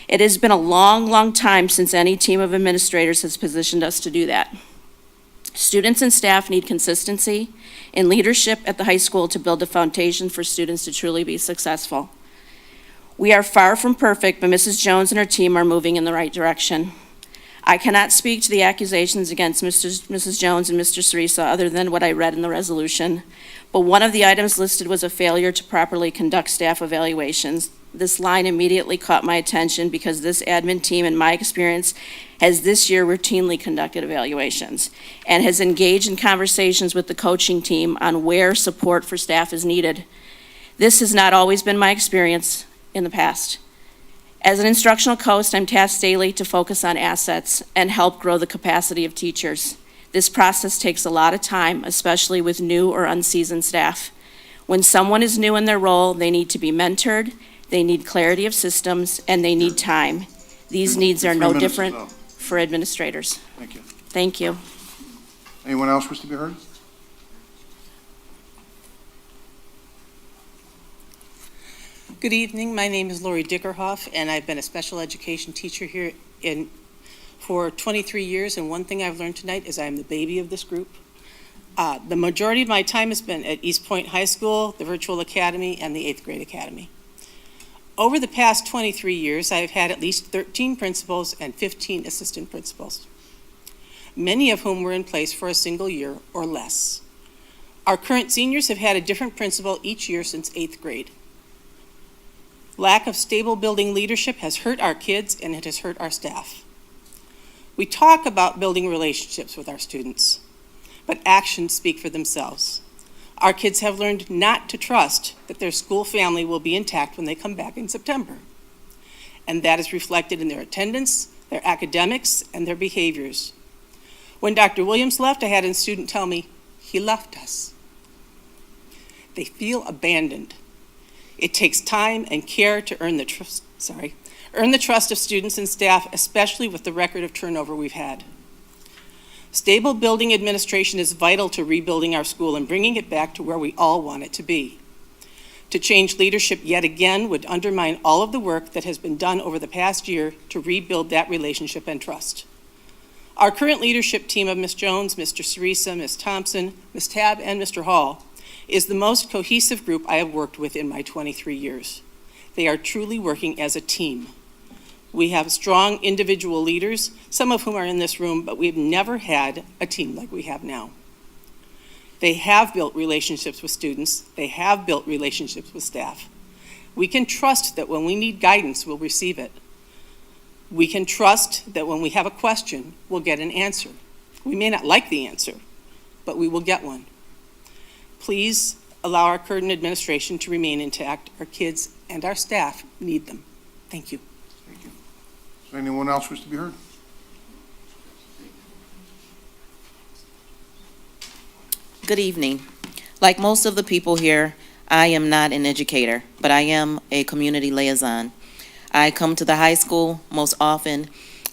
It has been a long, long time since any team of administrators has positioned us to do that. Students and staff need consistency and leadership at the high school to build a foundation for students to truly be successful. We are far from perfect, but Mrs. Jones and her team are moving in the right direction. I cannot speak to the accusations against Mrs. Jones and Mr. Cerisa other than what I read in the resolution, but one of the items listed was a failure to properly conduct staff evaluations. This line immediately caught my attention because this admin team, in my experience, has this year routinely conducted evaluations and has engaged in conversations with the coaching team on where support for staff is needed. This has not always been my experience in the past. As an instructional coach, I'm tasked daily to focus on assets and help grow the capacity of teachers. This process takes a lot of time, especially with new or unseasoned staff. When someone is new in their role, they need to be mentored, They need clarity of systems, and they need time. These needs are 3 no minutes is different up. for administrators. Thank you. Thank you. Anyone else wish to be heard? Good evening. My name is Lori Dickerhoff, and I've been a special education teacher here for 23 years, and one thing I've learned tonight is I'm the baby of this group. The majority of my time has been at Eastpointe High School, the Virtual Academy, and the 8th Grade Academy. Over the past 23 years, I've had at least 13 principals and 15 assistant principals, many of whom were in place for a single year or less. Our current seniors have had a different principal each year since 8th grade. Lack of stable building leadership has hurt our kids, and it has hurt our staff. We talk about building relationships with our students, but actions speak for themselves. Our kids have learned not to trust that their school family will be intact when they come back in September. And that is reflected in their attendance, their academics, and their behaviors. When Dr. Williams left, I had a student tell me, "He left us." They feel abandoned. It takes time and care to earn the trust of students and staff, especially with the record of turnover we've had. Stable building administration is vital to rebuilding our school and bringing it back to where we all want it to be. To change leadership yet again would undermine all of the work that has been done over the past year to rebuild that relationship and trust. Our current leadership team of Ms. Jones, Mr. Cerisa, Ms. Thompson, Ms. Tabb, and Mr. Hall is the most cohesive group I have worked with in my 23 years. They are truly working as a team. We have strong individual leaders, some of whom are in this room, but we've never had a team like we have now. They have built relationships with students. They have built relationships with staff. We can trust that when we need guidance, we'll receive it. We can trust that when we have a question, we'll get an answer. We may not like the answer, but we will get one. Please allow our current administration to remain intact. Our kids and our staff need them. Thank you. Thank you. Does anyone else wish to be heard? Good evening. Like most of the people here, I am not an educator, but I am a community liaison. I come to the high school most often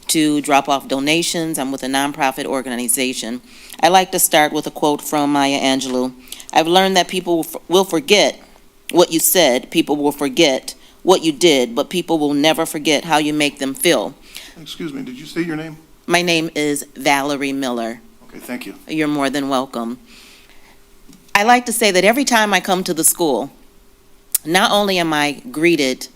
to drop off donations. I'm with a nonprofit organization. I like to start with a quote from Maya Angelou. I've learned that people will forget what you said, people will forget what you did, but people will never forget how you make them feel. Excuse me, did you say your name? My name is Valerie Miller. Okay, thank you. You're more than welcome. I like to say that every time I come to the school, not only am I greeted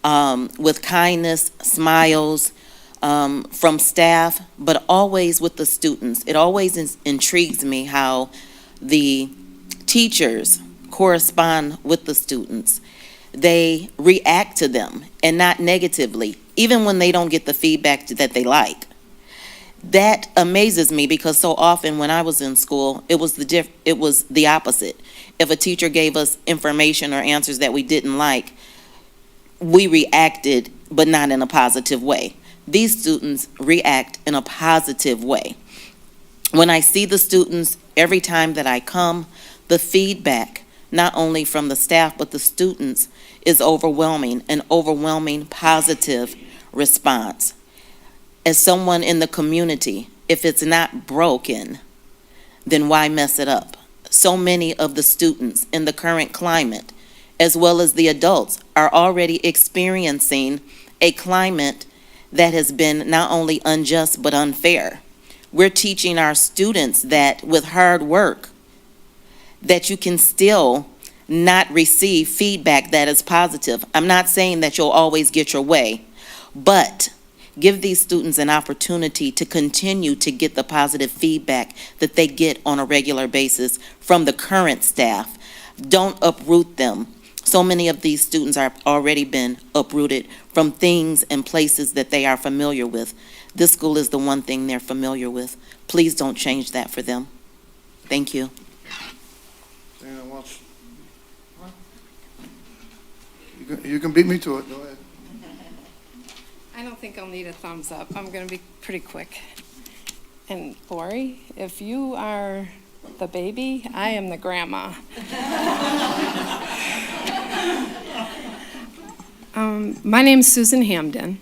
with kindness, smiles from staff, but always with the students. It always intrigues me how the teachers correspond with the students. They react to them, and not negatively, even when they don't get the feedback that they like. That amazes me, because so often when I was in school, it was the opposite. If a teacher gave us information or answers that we didn't like, we reacted, but not in a positive way. These students react in a positive way. When I see the students, every time that I come, the feedback, not only from the staff, but the students, is overwhelming, an overwhelming positive response. As someone in the community, if it's not broken, then why mess it up? So many of the students in the current climate, as well as the adults, are already experiencing a climate that has been not only unjust but unfair. We're teaching our students that with hard work, that you can still not receive feedback that is positive. I'm not saying that you'll always get your way, but give these students an opportunity to continue to get the positive feedback that they get on a regular basis from the current staff. Don't uproot them. So many of these students have already been uprooted from things and places that they are familiar with. This school is the one thing they're familiar with. Please don't change that for them. Thank you. Anyone else? You can beat me to it. Go ahead. I don't think I'll need a thumbs up. I'm going to be pretty quick. And Lori, if you are the baby, I am the grandma. My name's Susan Hamden.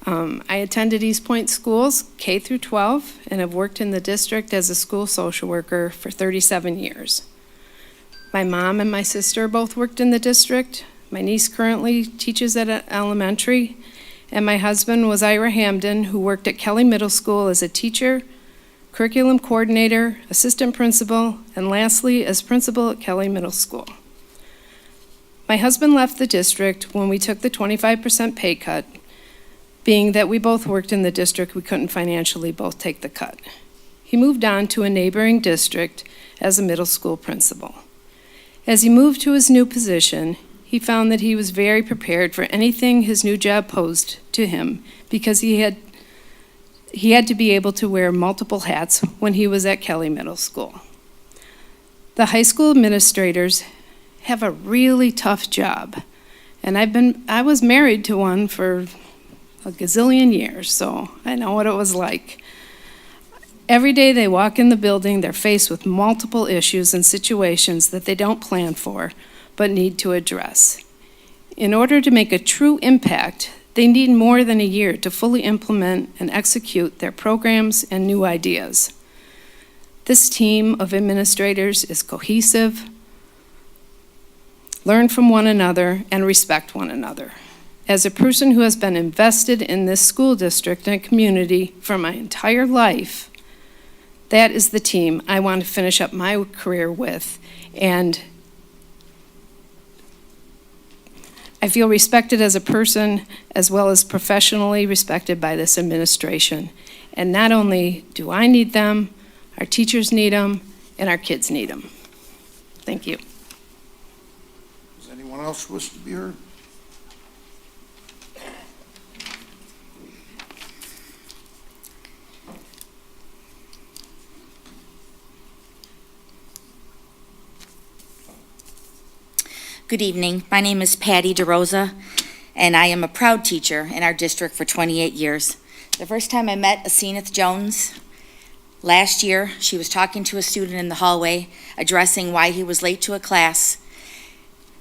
I attended Eastpointe schools, K through 12, and have worked in the district as a school social worker for 37 years. My mom and my sister both worked in the district. My niece currently teaches at an elementary, and my husband was Ira Hamden, who worked at Kelly Middle School as a teacher, curriculum coordinator, assistant principal, and lastly, as principal at Kelly Middle School. My husband left the district when we took the 25% pay cut. Being that we both worked in the district, we couldn't financially both take the cut. He moved on to a neighboring district as a middle school principal. As he moved to his new position, he found that he was very prepared for anything his new job posed to him because he had to be able to wear multiple hats when he was at Kelly Middle School. The high school administrators have a really tough job, and I was married to one for a gazillion years, so I know what it was like. Every day they walk in the building, they're faced with multiple issues and situations that they don't plan for, but need to address. In order to make a true impact, they need more than a year to fully implement and execute their programs and new ideas. This team of administrators is cohesive, learn from one another, and respect one another. As a person who has been invested in this school district and community for my entire life, that is the team I want to finish up my career with, and I feel respected as a person as well as professionally respected by this administration. And not only do I need them, our teachers need them, and our kids need them. Thank you. Does anyone else wish to be heard? Good evening. My name is Patty DeRosa, and I am a proud teacher in our district for 28 years. The first time I met Aseneth Jones, last year, she was talking to a student in the hallway, addressing why he was late to a class.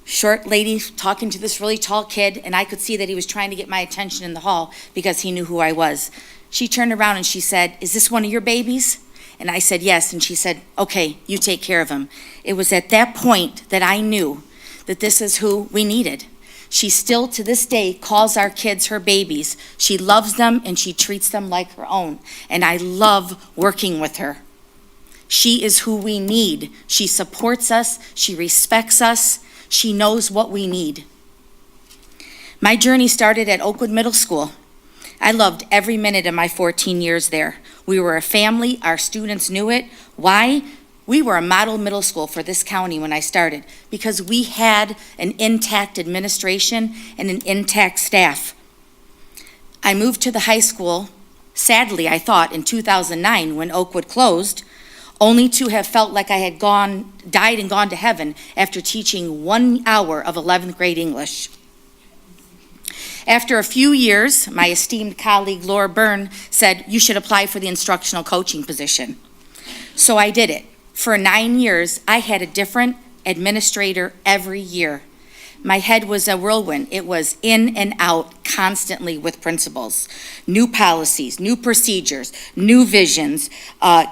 Short lady talking to this really tall kid, and I could see that he was trying to get my attention in the hall because he knew who I was. She turned around and she said, "Is this one of your babies?" And I said, "Yes." And she said, "Okay, you take care of him." It was at that point that I knew that this is who we needed. She still, to this day, calls our kids her babies. She loves them and she treats them like her own. And I love working with her. She is who we need. She supports us. She respects us. She knows what we need. My journey started at Oakwood Middle School. I loved every minute of my 14 years there. We were a family. Our students knew it. Why? We were a model middle school for this county when I started because we had an intact administration and an intact staff. I moved to the high school, sadly, I thought, in 2009 when Oakwood closed, only to have felt like I had died and gone to heaven after teaching 1 hour of 11th grade English. After a few years, my esteemed colleague Laura Byrne said, "You should apply for the instructional coaching position." So I did it. For 9 years, I had a different administrator every year. My head was a whirlwind. It was in and out constantly with principals. New policies, new procedures, new visions,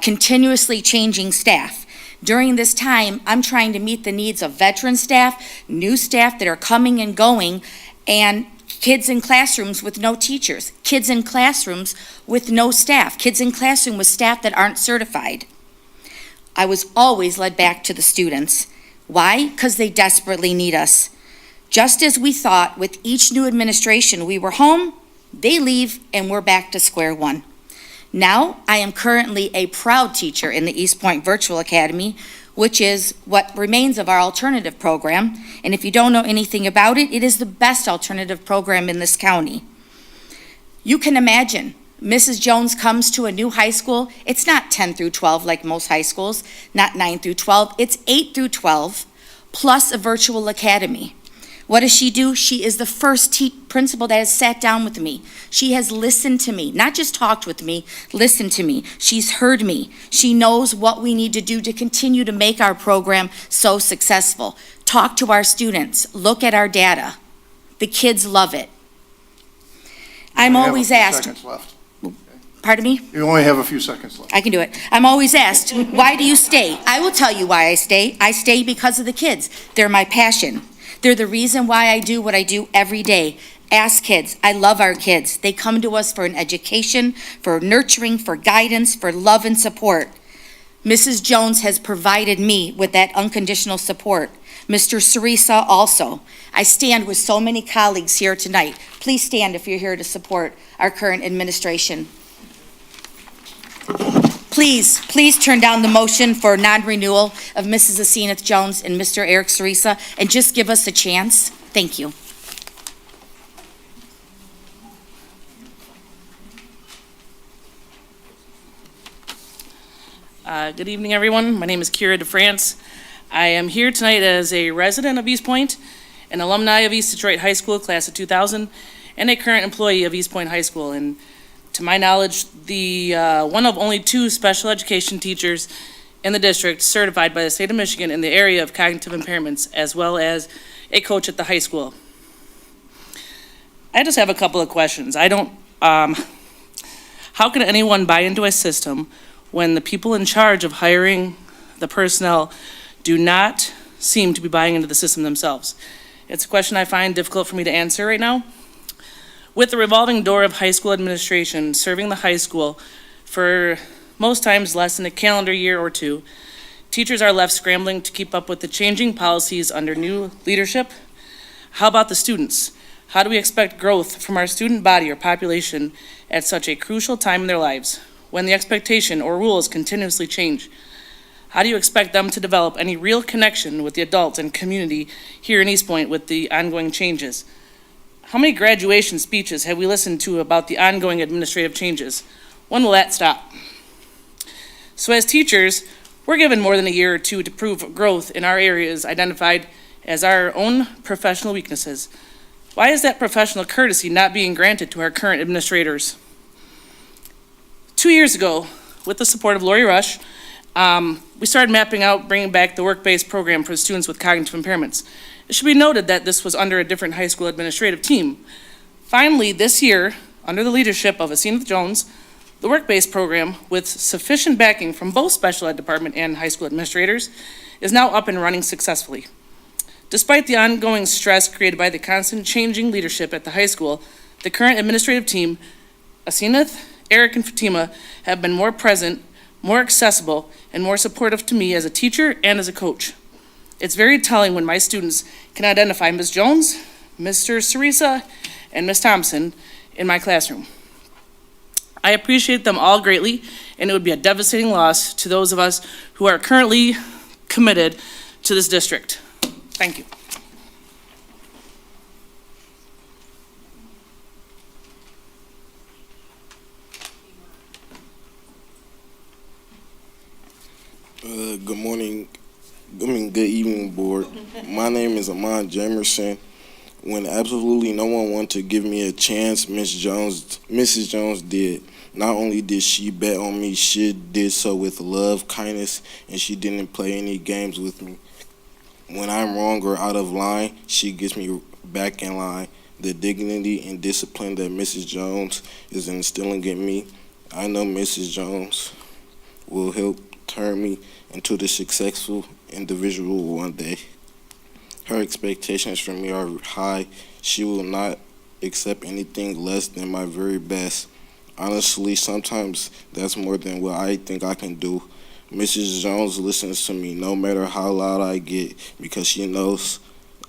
continuously changing staff. During this time, I'm trying to meet the needs of veteran staff, new staff that are coming and going, and kids in classrooms with no teachers, kids in classrooms with no staff, kids in classroom with staff that aren't certified. I was always led back to the students. Why? Because they desperately need us. Just as we thought with each new administration we were home, they leave and we're back to square one. Now, I am currently a proud teacher in the Eastpointe Virtual Academy, which is what remains of our alternative program. And if you don't know anything about it, it is the best alternative program in this county. You can imagine, Mrs. Jones comes to a new high school. It's not 10 through 12 like most high schools, not 9 through 12. It's 8 through 12 plus a virtual academy. What does she do? She is the first principal that has sat down with me. She has listened to me, not just talked with me, listened to me. She's heard me. She knows what we need to do to continue to make our program so successful. Talk to our students, look at our data. The kids love it. I'm You have a always few asked, seconds left. pardon me? You only have a few seconds left. I can do it. I'm always asked, why do you stay? I will tell you why I stay. I stay because of the kids. They're my passion. They're the reason why I do what I do every day. Ask kids. I love our kids. They come to us for an education, for nurturing, for guidance, for love and support. Mrs. Jones has provided me with that unconditional support. Mr. Cerisa also. I stand with so many colleagues here tonight. Please stand if you're here to support our current administration. Please turn down the motion for non-renewal of Mrs. Aseneth Jones and Mr. Eric Cerisa, and just give us a chance. Thank you. Good evening, everyone. My name is Kira DeFrance. I am here tonight as a resident of Eastpointe, an alumni of East Detroit High School, class of 2000, and a current employee of Eastpointe High School. And to my knowledge, the one of only 2 special education teachers in the district certified by the state of Michigan in the area of cognitive impairments, as well as a coach at the high school. I just have a couple of questions. How can anyone buy into a system when the people in charge of hiring the personnel do not seem to be buying into the system themselves? It's a question I find difficult for me to answer right now. With the revolving door of high school administration serving the high school for most times less than a calendar year or 2, teachers are left scrambling to keep up with the changing policies under new leadership. How about the students? How do we expect growth from our student body or population at such a crucial time in their lives, when the expectation or rules continuously change? How do you expect them to develop any real connection with the adults and community here in Eastpointe with the ongoing changes? How many graduation speeches have we listened to about the ongoing administrative changes? When will that stop? So as teachers, we're given more than a year or 2 to prove growth in our areas identified as our own professional weaknesses. Why is that professional courtesy not being granted to our current administrators? 2 years ago, with the support of Lori Rush, we started mapping out bringing back the work-based program for students with cognitive impairments. It should be noted that this was under a different high school administrative team. Finally, this year, under the leadership of Aseneth Jones, the work-based program, with sufficient backing from both special ed department and high school administrators, is now up and running successfully. Despite the ongoing stress created by the constant changing leadership at the high school, the current administrative team, Aseneth, Eric, and Fatima, have been more present, more accessible, and more supportive to me as a teacher and as a coach. It's very telling when my students can identify Ms. Jones, Mr. Cerisa, and Ms. Thompson in my classroom. I appreciate them all greatly, and it would be a devastating loss to those of us who are currently committed to this district. Thank you. Good morning, good evening, board. My name is Amon Jamerson. When absolutely no one wanted to give me a chance, Mrs. Jones did. Not only did she bet on me, she did so with love, kindness, and she didn't play any games with me. When I'm wrong or out of line, she gets me back in line. The dignity and discipline that Mrs. Jones is instilling in me, I know Mrs. Jones will help turn me into the successful individual one day. Her expectations from me are high. She will not accept anything less than my very best. Honestly, sometimes that's more than what I think I can do. Mrs. Jones listens to me no matter how loud I get because she knows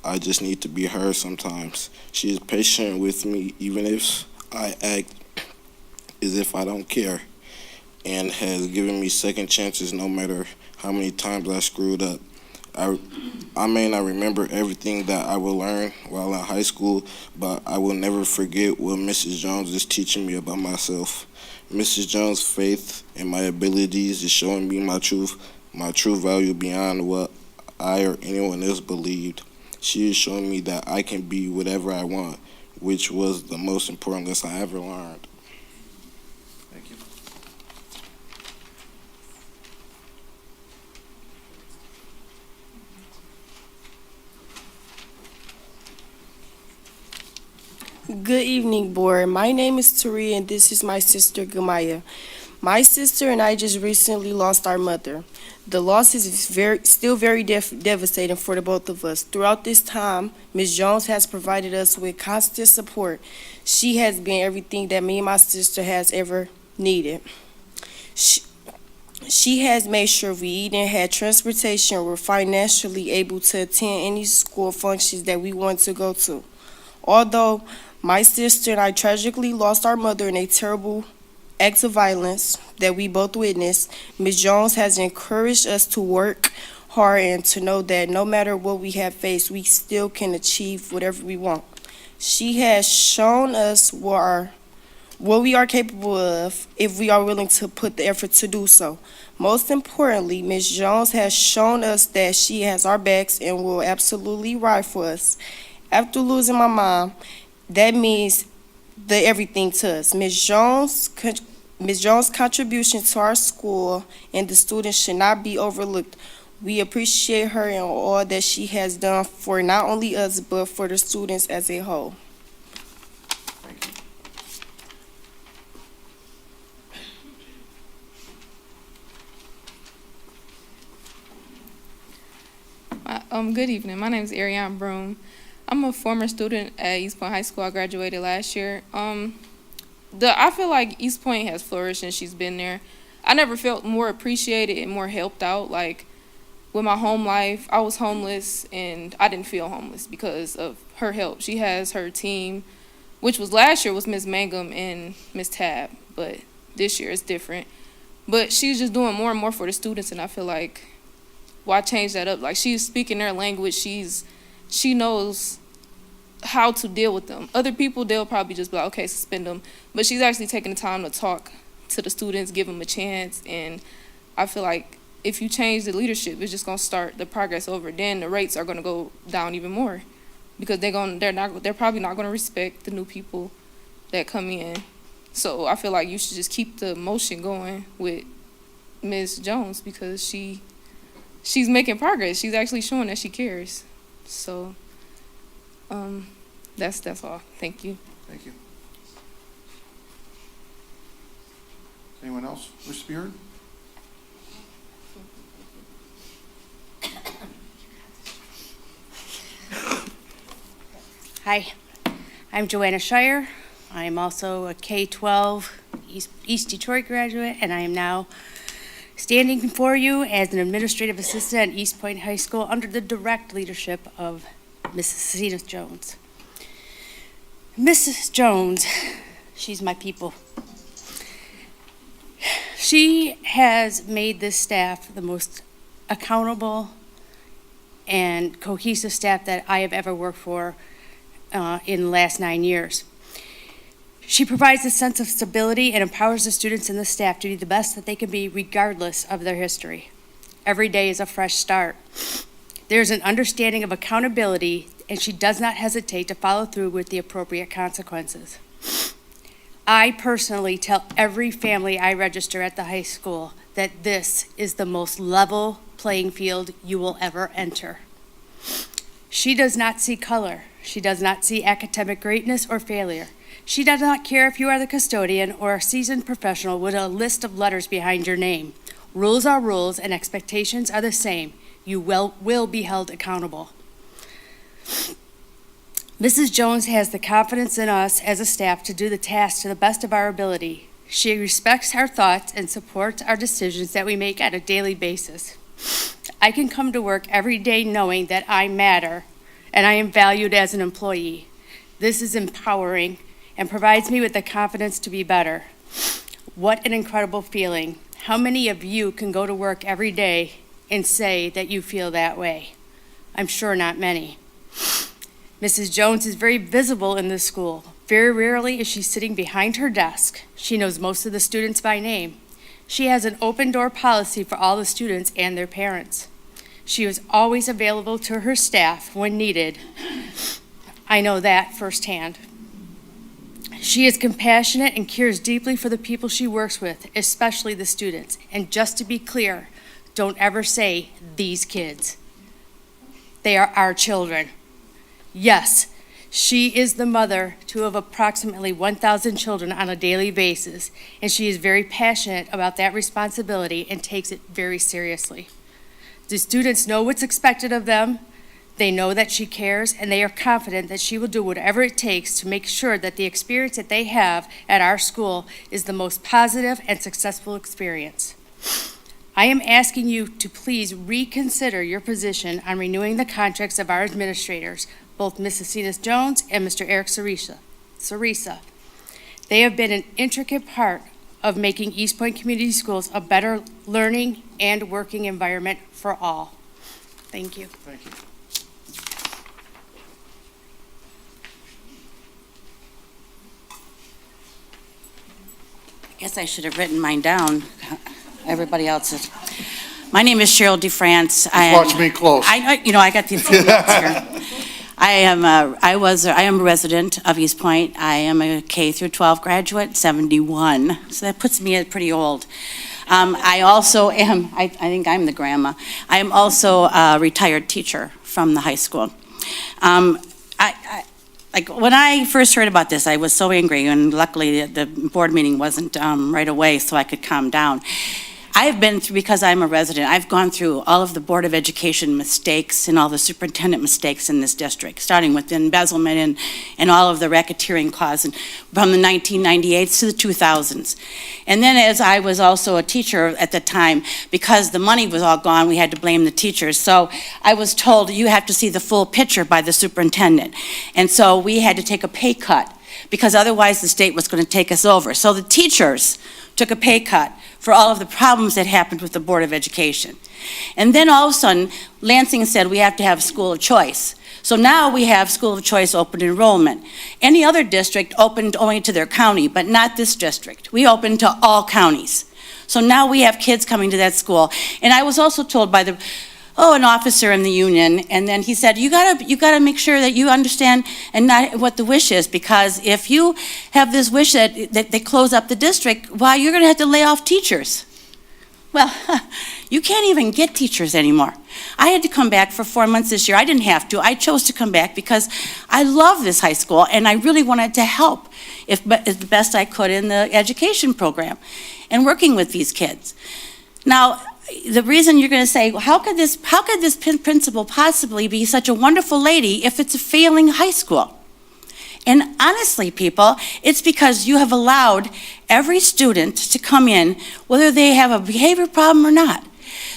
I just need to be heard sometimes. She is patient with me even if I act as if I don't care, and has given me second chances no matter how many times I screwed up. I may not remember everything that I will learn while in high school, but I will never forget what Mrs. Jones is teaching me about myself. Mrs. Jones' faith in my abilities is showing me my true value beyond what I or anyone else believed. She is showing me that I can be whatever I want, which was the most important lesson I ever learned. Thank you. Good evening, board. My name is Tari, and this is my sister, Gamaya. My sister and I just recently lost our mother. The loss is still very devastating for the both of us. Throughout this time, Ms. Jones has provided us with constant support. She has been everything that me and my sister has ever needed. She has made sure we eat and had transportation. We're financially able to attend any school functions that we want to go to. Although my sister and I tragically lost our mother in a terrible act of violence that we both witnessed, Ms. Jones has encouraged us to work hard and to know that no matter what we have faced, we still can achieve whatever we want. She has shown us what we are capable of if we are willing to put the effort to do so. Most importantly, Ms. Jones has shown us that she has our backs and will absolutely ride for us. After losing my mom, that means everything to us. Ms. Jones' contribution to our school and the students should not be overlooked. We appreciate her and all that she has done for not only us, but for the students as a whole. Good evening. My name is Ariane Broom. I'm a former student at Eastpointe High School. I graduated last year. I feel like Eastpointe has flourished since she's been there. I never felt more appreciated and more helped out. Like with my home life, I was homeless and I didn't feel homeless because of her help. She has her team, which was last year was Miss Mangum and Miss Tab, but this year it's different. But she's just doing more and more for the students, and I feel like why change that up? Like she's speaking their language. She knows how to deal with them. Other people, they'll probably just be like, okay, suspend them. But she's actually taking the time to talk to the students, give them a chance. And I feel like if you change the leadership, it's just going to start the progress over. Then the rates are going to go down even more because they're probably not going to respect the new people that come in. So I feel like you should just keep the motion going with Ms. Jones because she's making progress. She's actually showing that she cares. So that's all. Thank you. Thank you. Anyone else wish to be heard? Hi, I'm Joanna Shire. I'm also a K-12 East Detroit graduate, and I am now standing before you as an administrative assistant at Eastpointe High School under the direct leadership of Mrs. Cena Jones. Mrs. Jones, she's my people. She has made this staff the most accountable and cohesive staff that I have ever worked for in the last 9 years. She provides a sense of stability and empowers the students and the staff to be the best that they can be regardless of their history. Every day is a fresh start. There's an understanding of accountability, and she does not hesitate to follow through with the appropriate consequences. I personally tell every family I register at the high school that this is the most level playing field you will ever enter. She does not see color. She does not see academic greatness or failure. She does not care if you are the custodian or a seasoned professional with a list of letters behind your name. Rules are rules and expectations are the same. You will be held accountable. Mrs. Jones has the confidence in us as a staff to do the task to the best of our ability. She respects our thoughts and supports our decisions that we make on a daily basis. I can come to work every day knowing that I matter and I am valued as an employee. This is empowering and provides me with the confidence to be better. What an incredible feeling. How many of you can go to work every day and say that you feel that way? I'm sure not many. Mrs. Jones is very visible in this school. Very rarely is she sitting behind her desk. She knows most of the students by name. She has an open door policy for all the students and their parents. She is always available to her staff when needed. I know that firsthand. She is compassionate and cares deeply for the people she works with, especially the students. And just to be clear, don't ever say these kids. They are our children. Yes, She is the mother to of approximately 1,000 children on a daily basis, and she is very passionate about that responsibility and takes it very seriously. The students know what's expected of them, they know that she cares, and they are confident that she will do whatever it takes to make sure that the experience that they have at our school is the most positive and successful experience. I am asking you to please reconsider your position on renewing the contracts of our administrators, both Mrs. Cenas Jones and Mr. Eric Sarisa. They have been an intricate part of making Eastpointe Community Schools a better learning and working environment for all. Thank you. Thank you. I guess I should have written mine down. Everybody else's. My name is Cheryl DeFrance. Watch me close. I got the full notes here. I am a resident of Eastpointe. I am a K through 12 graduate, 71. So that puts me at pretty old. I also am, I think I'm the grandma. I am also a retired teacher from the high school. Like when I first heard about this, I was so angry, and luckily the board meeting wasn't right away, so I could calm down. I've been through, because I'm a resident, I've gone through all of the Board of Education mistakes and all the superintendent mistakes in this district, starting with embezzlement and all of the racketeering cause from the 1998s to the 2000s. And then as I was also a teacher at the time, because the money was all gone, we had to blame the teachers. So I was told, you have to see the full picture by the superintendent. And so we had to take a pay cut, because otherwise the state was going to take us over. So the teachers took a pay cut for all of the problems that happened with the Board of Education. And then all of a sudden, Lansing said we have to have school of choice. So now we have school of choice open enrollment. Any other district opened only to their county, but not this district. We opened to all counties. So now we have kids coming to that school. And I was also told by an officer in the union, and then he said, you gotta make sure that you understand and not what the wish is, because if you have this wish that they close up the district, well, you're gonna have to lay off teachers. Well, you can't even get teachers anymore. I had to come back for 4 months this year. I didn't have to. I chose to come back because I love this high school, and I really wanted to help the best I could in the education program and working with these kids. Now, the reason you're going to say, well, how could this principal possibly be such a wonderful lady if it's a failing high school? And honestly, people, it's because you have allowed every student to come in, whether they have a behavior problem or not.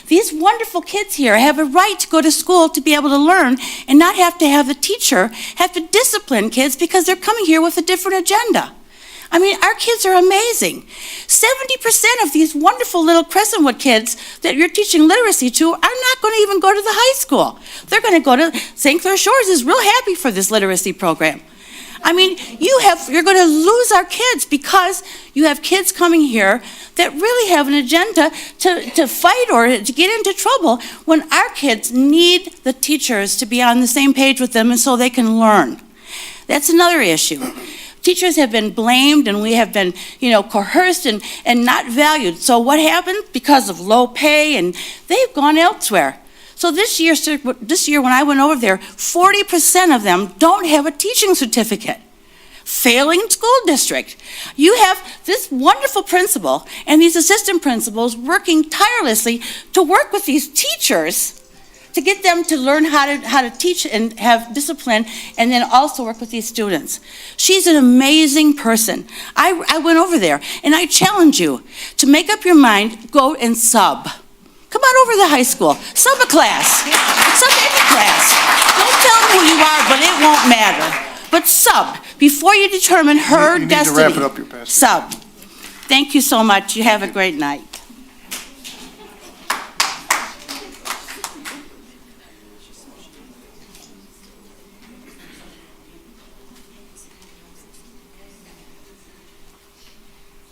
These wonderful kids here have a right to go to school to be able to learn and not have to have the teacher have to discipline kids because they're coming here with a different agenda. I mean, our kids are amazing. 70% of these wonderful little Crescentwood kids that you're teaching literacy to are not going to even go to the high school. They're going to go to St. Clair Shores is real happy for this literacy program. I mean, you're going to lose our kids because you have kids coming here that really have an agenda to fight or to get into trouble when our kids need the teachers to be on the same page with them and so they can learn. That's another issue. Teachers have been blamed and we have been, coerced and not valued. So what happened? Because of low pay, and they've gone elsewhere. So this year when I went over there, 40% of them don't have a teaching certificate. Failing school district. You have this wonderful principal and these assistant principals working tirelessly to work with these teachers to get them to learn how to teach and have discipline, and then also work with these students. She's an amazing person. I went over there, and I challenge you to make up your mind, go and sub. Come on over to the high school, sub a class, sub any class. Don't tell them who you are, but it won't matter. But sub, before you determine her you destiny. You need to wrap it up, your pastor. Sub. Thank you so much. You have a great night.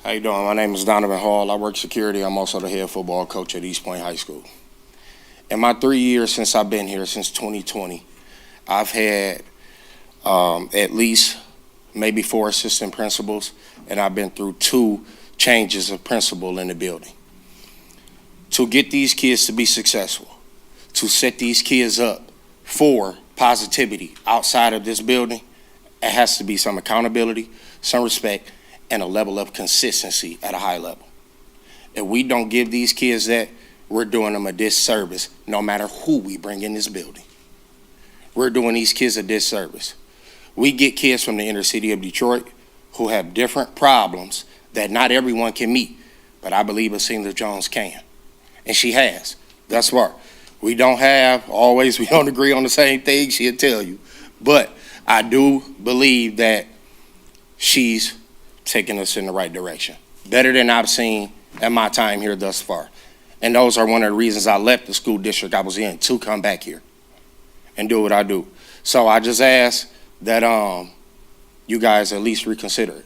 How you doing? My name is Donovan Hall. I work security. I'm also the head football coach at Eastpointe High School. In my 3 years since I've been here, since 2020, I've had at least maybe 4 assistant principals, and I've been through 2 changes of principal in the building. To get these kids to be successful, to set these kids up for positivity outside of this building, It has to be some accountability, some respect, and a level of consistency at a high level. If we don't give these kids that, we're doing them a disservice no matter who we bring in this building. We're doing these kids a disservice. We get kids from the inner city of Detroit who have different problems that not everyone can meet, but I believe Asina Jones can, and she has thus far. We don't agree on the same thing, she'll tell you, but I do believe that she's taking us in the right direction, better than I've seen in my time here thus far. And those are one of the reasons I left the school district I was in to come back here and do what I do. So I just ask that you guys at least reconsider it,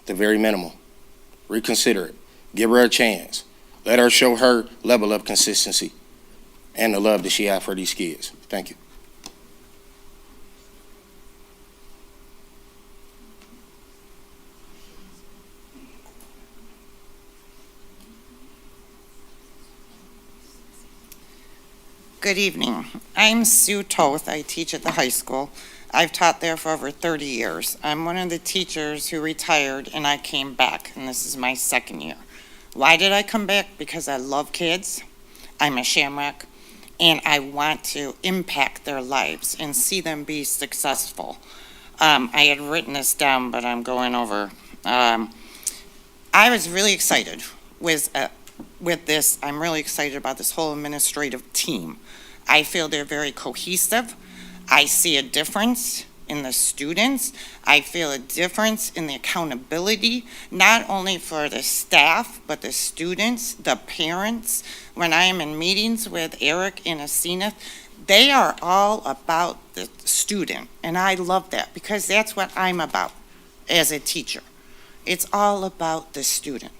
the very minimum. Reconsider it. Give her a chance. Let her show her level of consistency and the love that she has for these kids. Thank you. Good evening. I'm Sue Toth. I teach at the high school. I've taught there for over 30 years. I'm one of the teachers who retired and I came back, and this is my second year. Why did I come back? Because I love kids. I'm a shamrock, and I want to impact their lives and see them be successful. I had written this down, but I'm going over. I was really excited with this. I'm really excited about this whole administrative team. I feel they're very cohesive. I see a difference in the students. I feel a difference in the accountability, not only for the staff, but the students, the parents. When I am in meetings with Eric and Asina, they are all about the student. And I love that because that's what I'm about as a teacher. It's all about the student.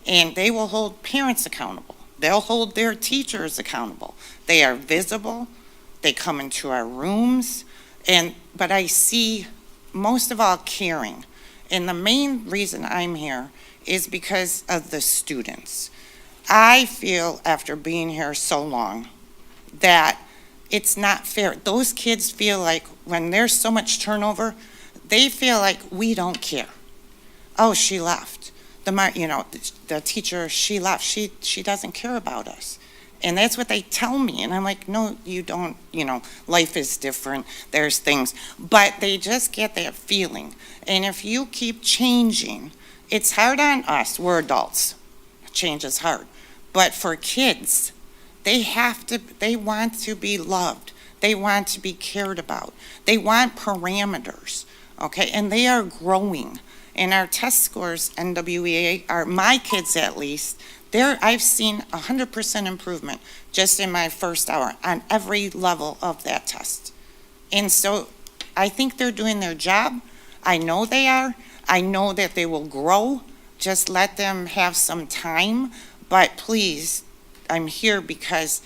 And they will hold parents accountable. They'll hold their teachers accountable. They are visible. They come into our rooms. But I see most of all caring. And the main reason I'm here is because of the students. I feel after being here so long that it's not fair. Those kids feel like when there's so much turnover, they feel like we don't care. Oh, she left. The teacher, she left. She doesn't care about us. And that's what they tell me. And I'm like, no, you don't, life is different. There's things. But they just get that feeling. And if you keep changing, it's hard on us. We're adults. Change is hard. But for kids, they want to be loved. They want to be cared about. They want parameters, okay? And they are growing. And our test scores, NWEA, are my kids at least, I've seen 100% improvement just in my first hour on every level of that test. And so I think they're doing their job. I know they are. I know that they will grow. Just let them have some time. But please, I'm here because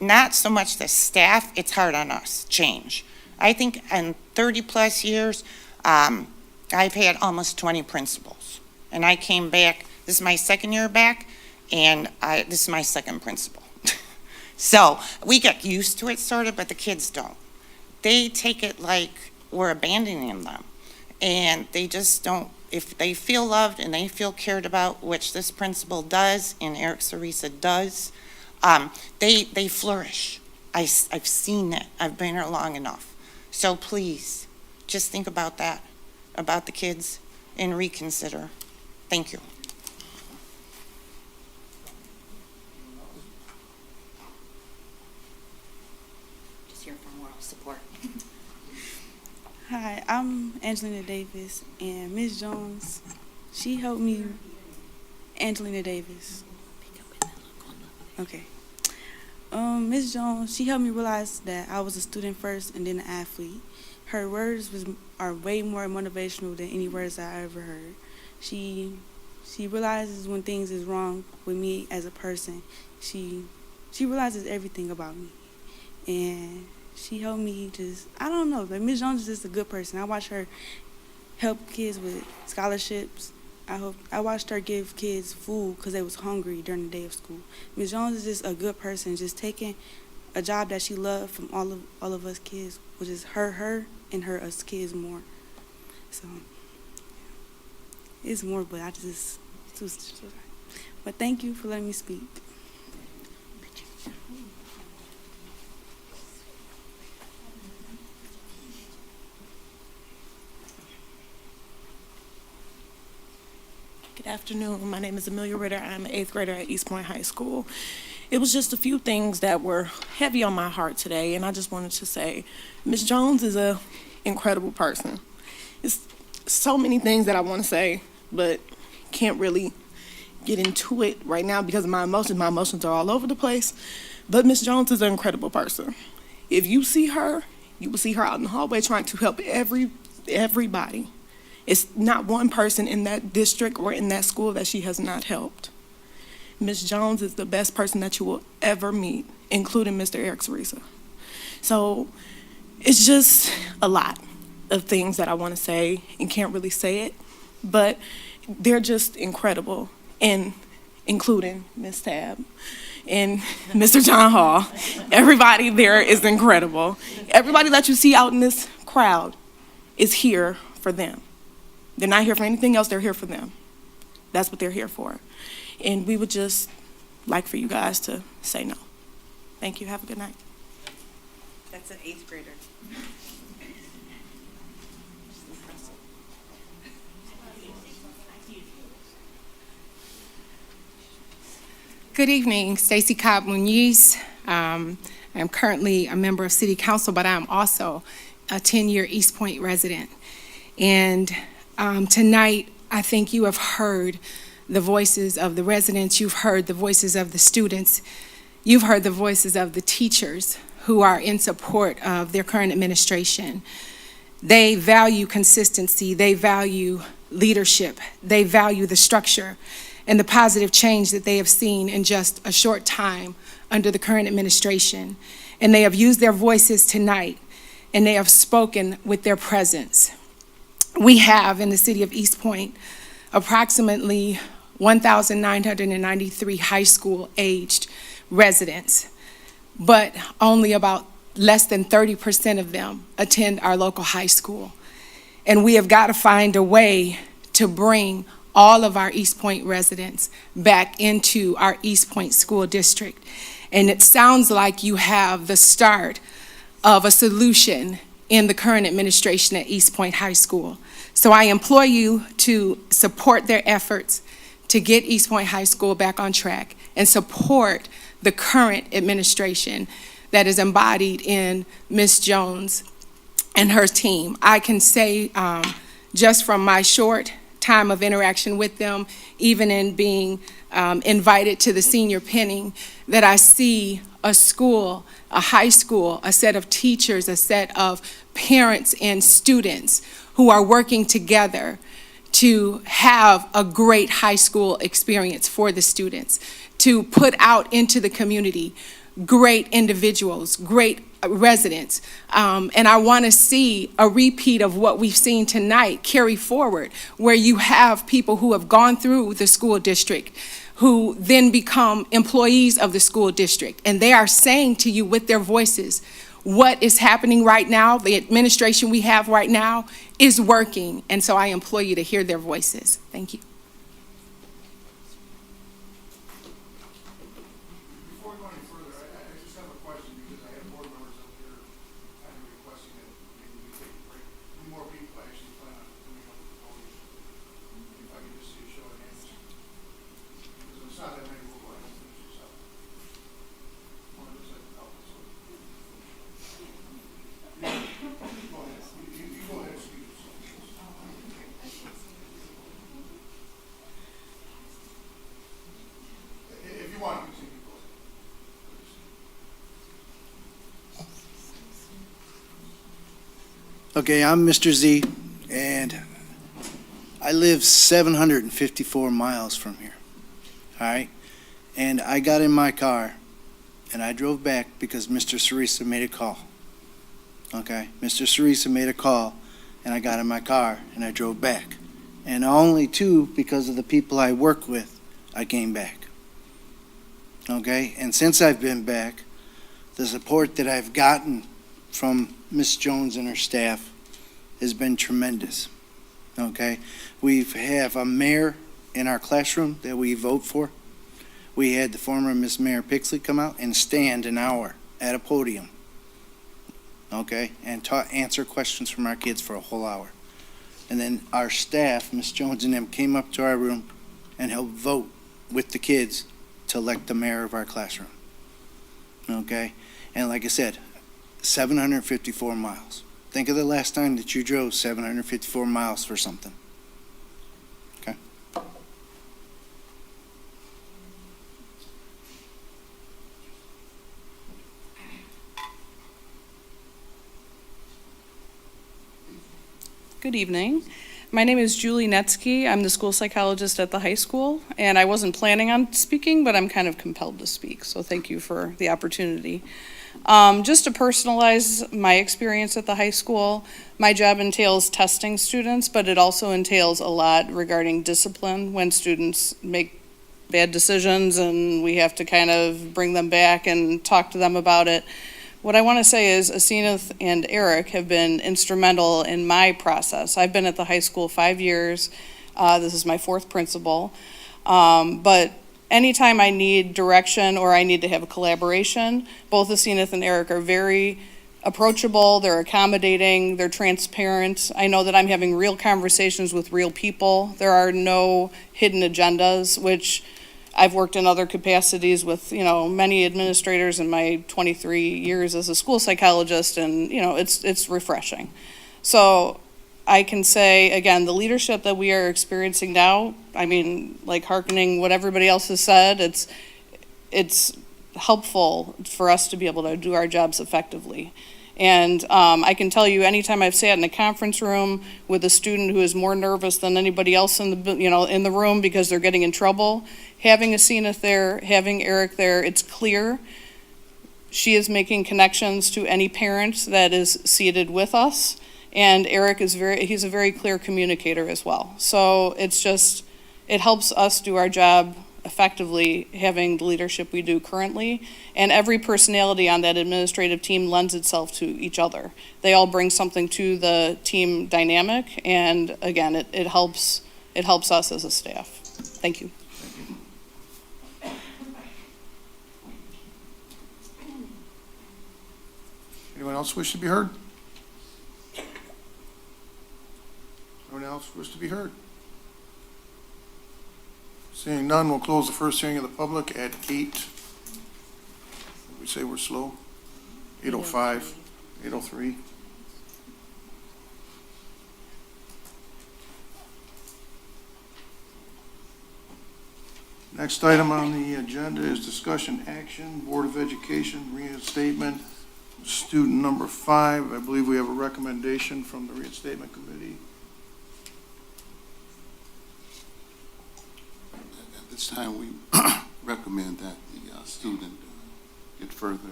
not so much the staff, it's hard on us, change. I think in 30 plus years, I've had almost 20 principals. And I came back, this is my second year back, and this is my second principal. So we get used to it sort of, but the kids don't. They take it like we're abandoning them. And they just don't, if they feel loved and they feel cared about, which this principal does and Eric Sarisa does, they flourish. I've seen it. I've been here long enough. So please, just think about that, about the kids, and reconsider. Thank you. Just here for moral support. Hi, I'm Angelina Davis, and Ms. Jones, she helped me. Angelina Davis. Okay. Ms. Jones, she helped me realize that I was a student first and then an athlete. Her words are way more motivational than any words I ever heard. She realizes when things is wrong with me as a person. She realizes everything about me, and she helped me just, I don't know, but Ms. Jones is just a good person. I watch her help kids with scholarships. I watched her give kids food because they was hungry during the day of school. Ms. Jones is just a good person, just taking a job that she loved from all of us kids, which is her, and her us kids more. So it's more, but but thank you for letting me speak. Good afternoon. My name is Amelia Ritter. I'm an 8th grader at Eastpointe High School. It was just a few things that were heavy on my heart today, and I just wanted to say Ms. Jones is an incredible person. It's so many things that I want to say, but can't really get into it right now because of my emotions. My emotions are all over the place. But Ms. Jones is an incredible person. If you see her, you will see her out in the hallway trying to help everybody. It's not one person in that district or in that school that she has not helped. Ms. Jones is the best person that you will ever meet, including Mr. Eric Sarisa. So it's just a lot of things that I want to say and can't really say it, but they're just incredible, and including Ms. Tab and Mr. John Hall. Everybody there is incredible. Everybody that you see out in this crowd is here for them. They're not here for anything else, they're here for them. That's what they're here for. And we would just like for you guys to say no. Thank you, have a good night. That's an 8th grader. Good evening, Stacy Cobb Muniz. I'm currently a member of City Council, but I'm also a 10-year Eastpointe resident. And tonight, I think you have heard the voices of the residents, you've heard the voices of the students, you've heard the voices of the teachers who are in support of their current administration. They value consistency, they value leadership, they value the structure and the positive change that they have seen in just a short time under the current administration. And they have used their voices tonight, and they have spoken with their presence. We have in the city of Eastpointe approximately 1,993 high school aged residents, but only about less than 30% of them attend our local high school. And we have got to find a way to bring all of our Eastpointe residents back into our Eastpointe school district. And it sounds like you have the start of a solution in the current administration at Eastpointe High School. So I implore you to support their efforts to get Eastpointe High School back on track and support the current administration that is embodied in Ms. Jones and her team. I can say just from my short time of interaction with them, even in being invited to the senior pinning, that I see a school, a high school, a set of teachers, a set of parents and students who are working together to have a great high school experience for the students, to put out into the community great individuals, great residents. And I want to see a repeat of what we've seen tonight carry forward, where you have people who have gone through the school district who then become employees of the school district. And they are saying to you with their voices, what is happening right now, the administration we have right now is working. And so I implore you to hear their voices. Thank you. Before we go any further, I just have a question because I have board members up here kind of requesting that maybe we take a break. More people actually plan on coming up with the podium. If I can just see a show of hands. Because it's not that many people, I don't finish this up. One of us had to help us. Go ahead. You go ahead and speak. If you want to continue, go ahead. Okay, I'm Mr. Z, and I live 754 miles from here, all right? And I got in my car, and I drove back because Mr. Sarisa made a call, okay? Mr. Sarisa made a call, and I got in my car, and I drove back. And only two, because of the people I work with, I came back, okay? And since I've been back, the support that I've gotten from Ms. Jones and her staff has been tremendous. okay? We have a mayor in our classroom that we vote for. We had the former Miss Mayor Pixley come out and stand an hour at a podium, okay, and answer questions from our kids for a whole hour. And then our staff, Miss Jones and them, came up to our room and helped vote with the kids to elect the mayor of our classroom, okay? And like I said, 754 miles. Think of the last time that you drove 754 miles for something. Okay? Good evening. My name is Julie Netsky. I'm the school psychologist at the high school, and I wasn't planning on speaking, but I'm kind of compelled to speak, so thank you for the opportunity. Just to personalize my experience at the high school, my job entails testing students, but it also entails a lot regarding discipline when students make bad decisions and we have to kind of bring them back and talk to them about it. What I want to say is Aseneth and Eric have been instrumental in my process. I've been at the high school 5 years. This is my 4th principal. But anytime I need direction or I need to have a collaboration, both Aseneth and Eric are very approachable, they're accommodating, they're transparent. I know that I'm having real conversations with real people. There are no hidden agendas, which I've worked in other capacities with, many administrators in my 23 years as a school psychologist, and, it's refreshing. So I can say, again, the leadership that we are experiencing now, like hearkening what everybody else has said, it's helpful for us to be able to do our jobs effectively. And I can tell you, anytime I've sat in a conference room with a student who is more nervous than anybody else in the room because they're getting in trouble, having Aseneth there, having Eric there, it's clear. She is making connections to any parent that is seated with us. And Eric he's a very clear communicator as well. So it helps us do our job effectively, having the leadership we do currently. And every personality on that administrative team lends itself to each other. They all bring something to the team dynamic, and again, it helps us as a staff. Thank you. Anyone else wish to be heard? Anyone else wish to be heard? Seeing none, we'll close the first hearing of the public at 8. We say we're slow. 8:05, 8:03. Next item on the agenda is discussion action, Board of Education reinstatement, student number 5. I believe we have a recommendation from the reinstatement committee. At this time, we recommend that the student get further,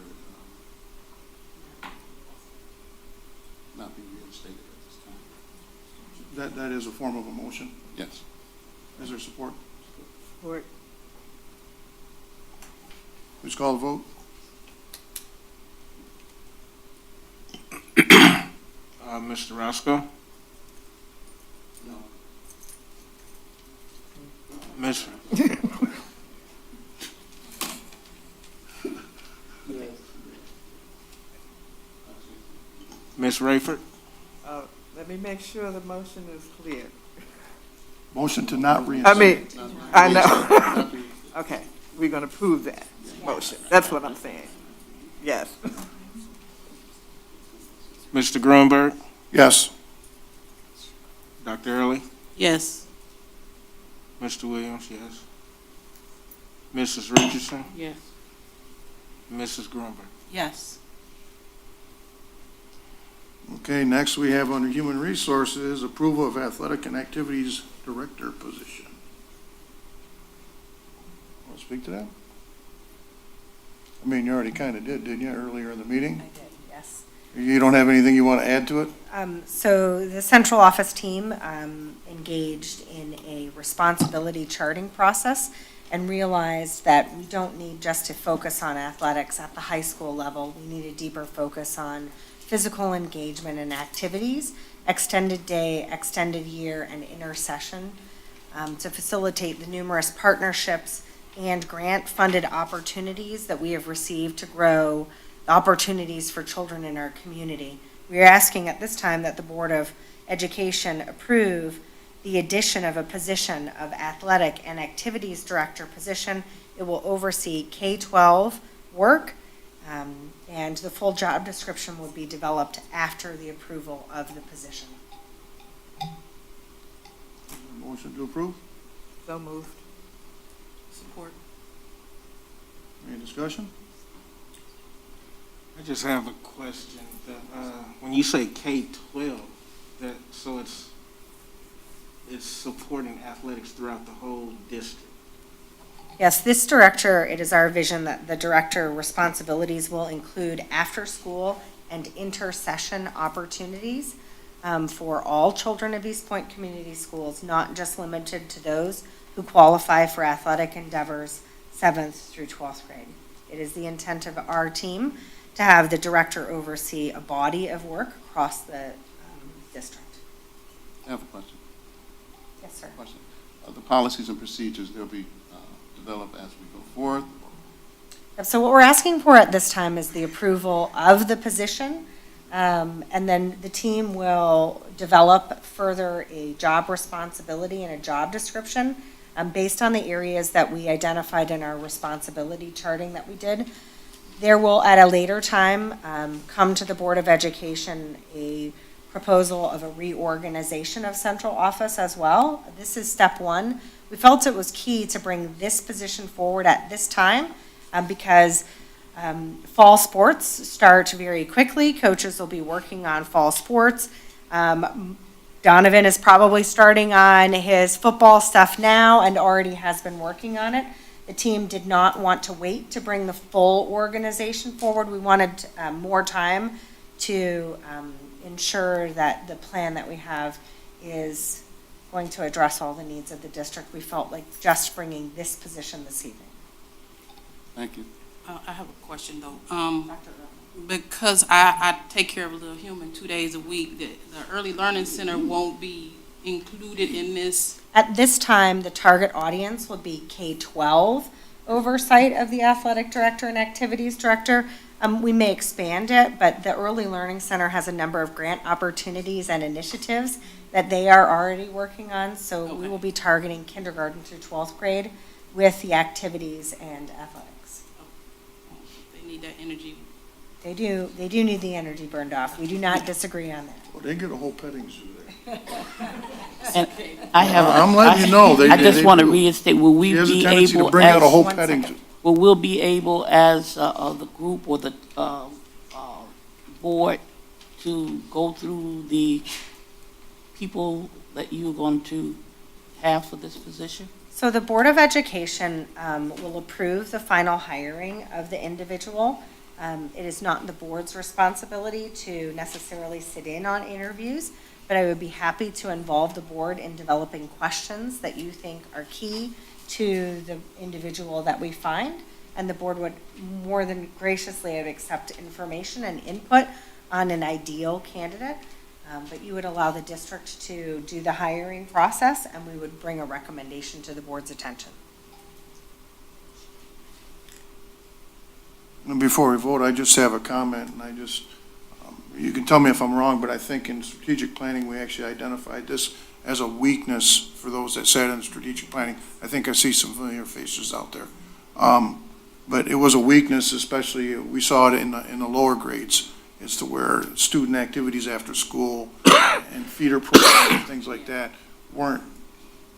not be reinstated at this time. That is a form of a motion. Yes. Is there support? Support. Please call the vote. Mr. Roscoe? No. Miss? Miss Rayford? Let me make sure the motion is clear. Motion to not reinstate. I know. Okay, we're going to prove that motion. That's what I'm saying. Yes. Mr. Grunberg? Yes. Dr. Early? Yes. Mr. Williams, yes. Mrs. Richardson? Yes. Mrs. Grunberg? Yes. Okay, next we have under Human Resources, approval of athletic and activities director position. Want to speak to that? I mean, you already kind of did, didn't you, earlier in the meeting? I did, yes. You don't have anything you want to add to it? So the central office team engaged in a responsibility charting process and realized that we don't need just to focus on athletics at the high school level. We need a deeper focus on physical engagement and activities, extended day, extended year, and intersession, to facilitate the numerous partnerships and grant-funded opportunities that we have received to grow the opportunities for children in our community. We are asking at this time that the Board of Education approve the addition of a position of Athletic and Activities Director position. It will oversee K-12 work, and the full job description will be developed after the approval of the position. Motion to approve? So moved. Support. Any discussion? I just have a question. When you say K-12, so it's supporting athletics throughout the whole district? Yes, this director, it is our vision that the director responsibilities will include after-school and inter-session opportunities for all children of Eastpointe Community Schools, not just limited to those who qualify for athletic endeavors 7th through 12th grade. It is the intent of our team to have the director oversee a body of work across the district. I have a question. Yes, sir. Question. The policies and procedures, they'll be developed as we go forth? So what we're asking for at this time is the approval of the position, and then the team will develop further a job responsibility and a job description based on the areas that we identified in our responsibility charting that we did. There will, at a later time, come to the Board of Education a proposal of a reorganization of central office as well. This is step one. We felt it was key to bring this position forward at this time because fall sports start very quickly. Coaches will be working on fall sports. Donovan is probably starting on his football stuff now and already has been working on it. The team did not want to wait to bring the full organization forward. We wanted more time to ensure that the plan that we have is going to address all the needs of the district. We felt like just bringing this position this evening. Thank you. I have a question though. Because I take care of a little human 2 days a week, the Early Learning Center won't be included in this? At this time, the target audience will be K-12 oversight of the athletic director and activities director. We may expand it, but the Early Learning Center has a number of grant opportunities and initiatives that they are already working on. So we will be targeting kindergarten through 12th grade with the activities and athletics. They need that energy. They do need the energy burned off. We do not disagree on that. Well, they get a whole petting zoo there. And I have. I'm letting you know. I just want to reinstate, will we He has a be tendency to able bring out a whole as, petting zoo. will we be able as the group or the board to go through the people that you're going to have for this position? So the Board of Education will approve the final hiring of the individual. It is not the board's responsibility to necessarily sit in on interviews, but I would be happy to involve the board in developing questions that you think are key to the individual that we find. And the board would more than graciously accept information and input on an ideal candidate. But you would allow the district to do the hiring process, and we would bring a recommendation to the board's attention. And before we vote, I just have a comment, and you can tell me if I'm wrong, but I think in strategic planning, we actually identified this as a weakness for those that sat in strategic planning. I think I see some familiar faces out there. But it was a weakness, especially, we saw it in the lower grades, as to where student activities after school and feeder programs and things like that weren't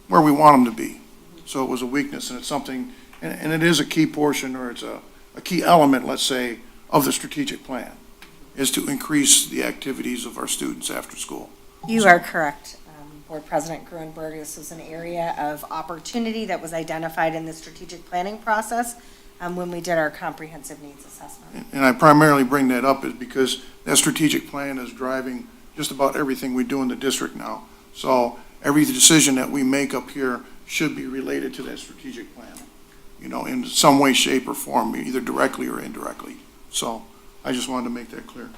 where we want them to be. So it was a weakness, and it's something, and it is a key portion, or it's a key element, let's say, of the strategic plan, is to increase the activities of our students after school. You are correct, Board President Gruenberg. This was an area of opportunity that was identified in the strategic planning process when we did our comprehensive needs assessment. And I primarily bring that up is because that strategic plan is driving just about everything we do in the district now. So every decision that we make up here should be related to that strategic plan, in some way, shape, or form, either directly or indirectly. So I just wanted to make that clear.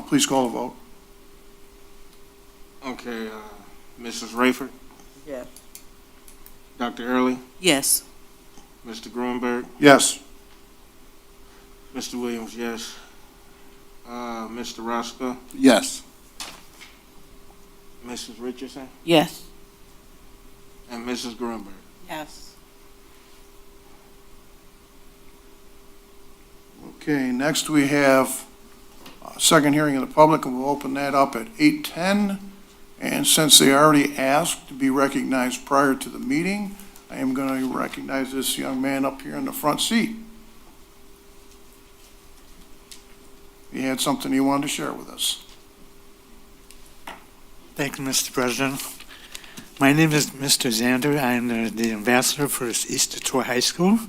Please call the vote. Okay, Mrs. Rayford, Yes. Dr. Early, Yes. Mr. Grunberg, Yes. Mr. Williams, yes. Mr. Roscoe, Yes. Mrs. Richardson, Yes. and Mrs. Grunberg. Yes. Okay, next we have second hearing of the public, and we'll open that up at 8:10. And since they already asked to be recognized prior to the meeting, I am going to recognize this young man up here in the front seat. He had something he wanted to share with us. Thank you, Mr. President. My name is Mr. Zander. I'm the ambassador for East Detroit High School.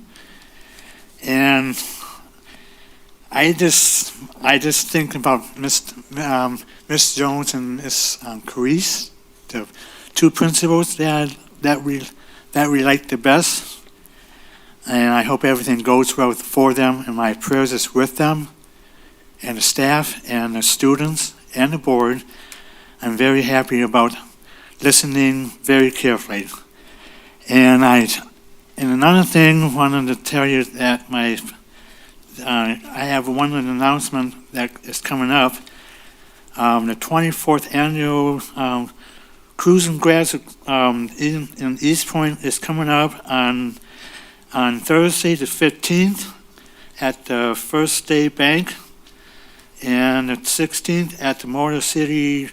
And I just think about Miss Jones and Miss Carice, the two principals that we like the best. And I hope everything goes well for them, and my prayers is with them, and the staff, and the students, and the board. I'm very happy about listening very carefully. And another thing, wanted to tell you that I have one announcement that is coming up. The 24th annual Cruise and Grass in Eastpointe is coming up on Thursday the 15th at the First State Bank, and the 16th at the Motor City